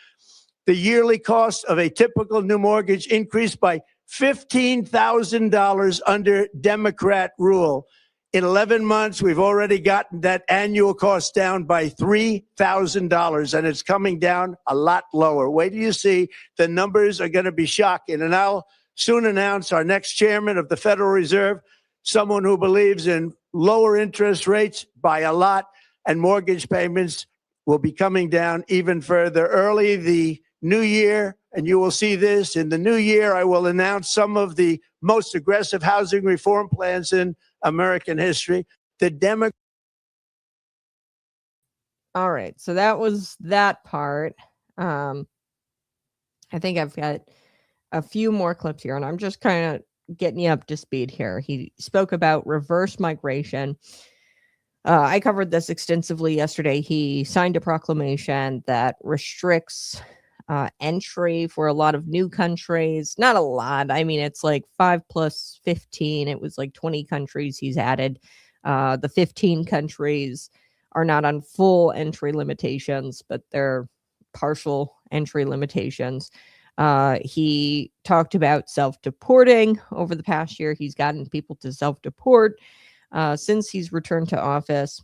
The yearly cost of a typical new mortgage increased by $15,000 under Democrat rule. In 11 months, we've already gotten that annual cost down by $3,000, and it's coming down a lot lower. Wait till you see, the numbers are going to be shocking. And I'll soon announce our next chairman of the Federal Reserve, someone who believes in lower interest rates by a lot, and mortgage payments will be coming down even further. Early the new year, and you will see this, in the new year, I will announce some of the most aggressive housing reform plans in American history. The Democrats. All right, so that was that part. I think I've got a few more clips here, and I'm just kind of getting you up to speed here. He spoke about reverse migration. I covered this extensively yesterday. He signed a proclamation that restricts entry for a lot of new countries. Not a lot. I mean, it's like 5 plus 15. It was like 20 countries he's added. The 15 countries are not on full entry limitations, but they're partial entry limitations. He talked about self-deporting. Over the past year, he's gotten people to self-deport since he's returned to office.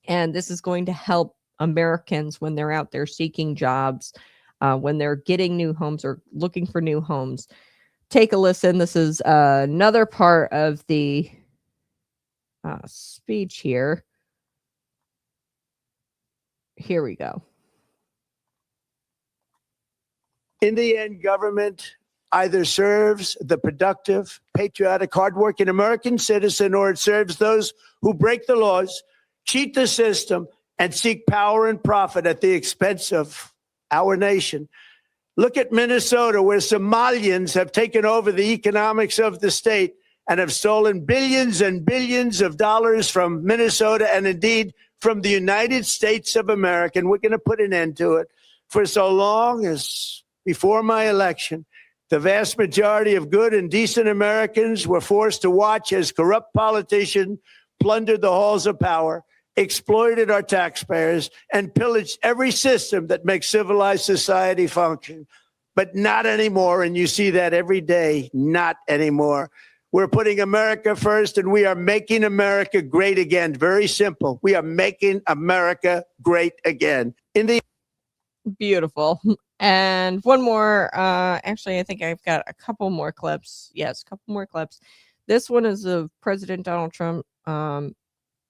And this is going to help Americans when they're out there seeking jobs, when they're getting new homes or looking for new homes. Take a listen. This is another part of the speech here. Here we go. In the end, government either serves the productive, patriotic, hardworking American citizen, or it serves those who break the laws, cheat the system, and seek power and profit at the expense of our nation. Look at Minnesota, where Somalians have taken over the economics of the state and have stolen billions and billions of dollars from Minnesota and indeed from the United States of America. And we're going to put an end to it. For so long as before my election, the vast majority of good and decent Americans were forced to watch as corrupt politicians plundered the halls of power, exploited our taxpayers, and pillaged every system that makes civilized society function. But not anymore, and you see that every day, not anymore. We're putting America first, and we are making America great again. Very simple. We are making America great again. Beautiful. And one more. Actually, I think I've got a couple more clips. Yes, a couple more clips. This one is of President Donald Trump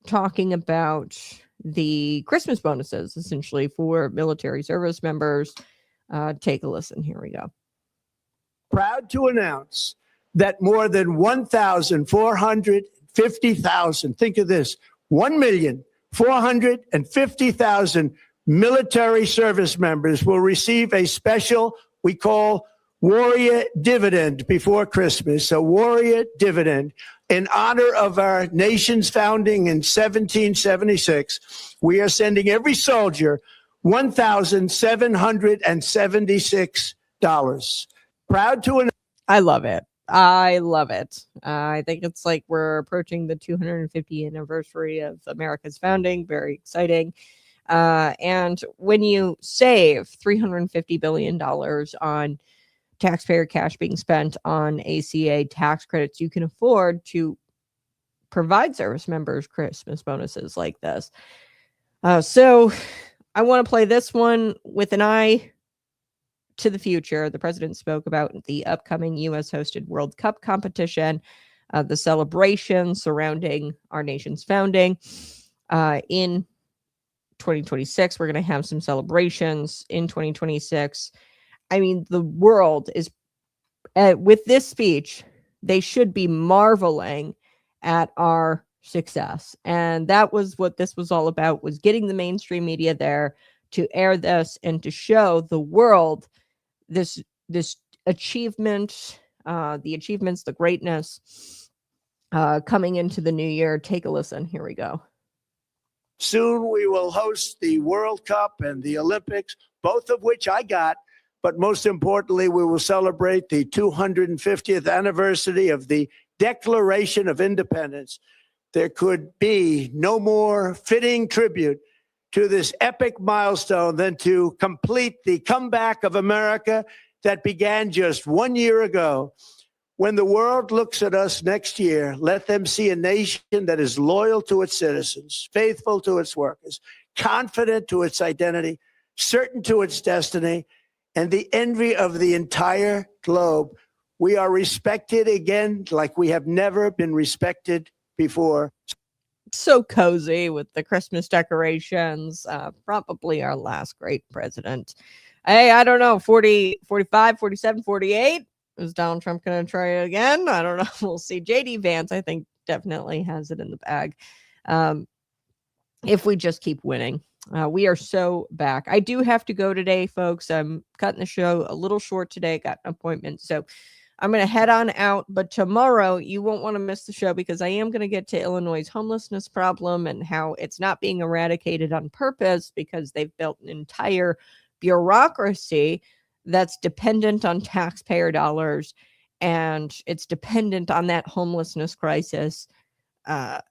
talking about the Christmas bonuses, essentially, for military service members. Take a listen. Here we go. Proud to announce that more than 1,450,000, think of this, 1,450,000 military service members will receive a special, we call warrior dividend before Christmas, a warrior dividend in honor of our nation's founding in 1776. We are sending every soldier $1,776. Proud to announce. I love it. I love it. I think it's like we're approaching the 250th anniversary of America's founding. Very exciting. And when you save $350 billion on taxpayer cash being spent on ACA tax credits, you can afford to provide service members Christmas bonuses like this. So I want to play this one with an eye to the future. The president spoke about the upcoming U.S. hosted World Cup competition, the celebration surrounding our nation's founding. In 2026, we're going to have some celebrations in 2026. I mean, the world is, with this speech, they should be marveling at our success. And that was what this was all about, was getting the mainstream media there to air this and to show the world this achievement, the achievements, the greatness coming into the new year. Take a listen. Here we go. Soon we will host the World Cup and the Olympics, both of which I got. But most importantly, we will celebrate the 250th anniversary of the Declaration of Independence. There could be no more fitting tribute to this epic milestone than to complete the comeback of America that began just 1 year ago. When the world looks at us next year, let them see a nation that is loyal to its citizens, faithful to its workers, confident to its identity, certain to its destiny, and the envy of the entire globe. We are respected again like we have never been respected before. So cozy with the Christmas decorations. Probably our last great president. Hey, I don't know, 40, 45, 47, 48. Is Donald Trump going to try it again? I don't know. We'll see. J.D. Vance, I think, definitely has it in the bag. If we just keep winning. We are so back. I do have to go today, folks. I'm cutting the show a little short today. Got an appointment. So I'm going to head on out. But tomorrow, you won't want to miss the show because I am going to get to Illinois' homelessness problem and how it's not being eradicated on purpose because they've built an entire bureaucracy that's dependent on taxpayer dollars, and it's dependent on that homelessness crisis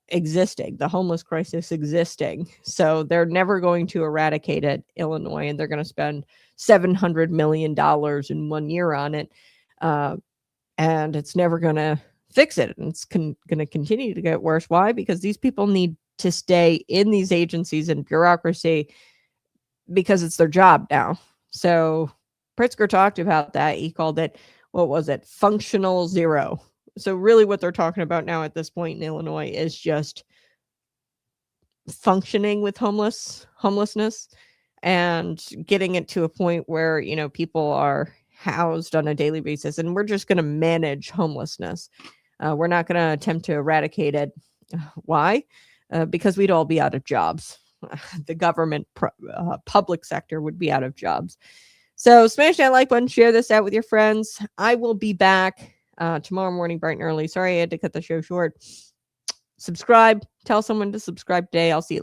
existing, the homeless crisis existing. So they're never going to eradicate it, Illinois, and they're going to spend $700 million in 1 year on it. And it's never going to fix it. And it's going to continue to get worse. Why? Because these people need to stay in these agencies and bureaucracy because it's their job now. So Pritzker talked about that. He called it, what was it? Functional zero. So really what they're talking about now at this point in Illinois is just functioning with homelessness and getting it to a point where, you know, people are housed on a daily basis, and we're just going to manage homelessness. We're not going to attempt to eradicate it. Why? Because we'd all be out of jobs. The government, public sector would be out of jobs. So smash that like button, share this out with your friends. I will be back tomorrow morning, bright and early. Sorry I had to cut the show short. Subscribe. Tell someone to subscribe today. I'll see you later.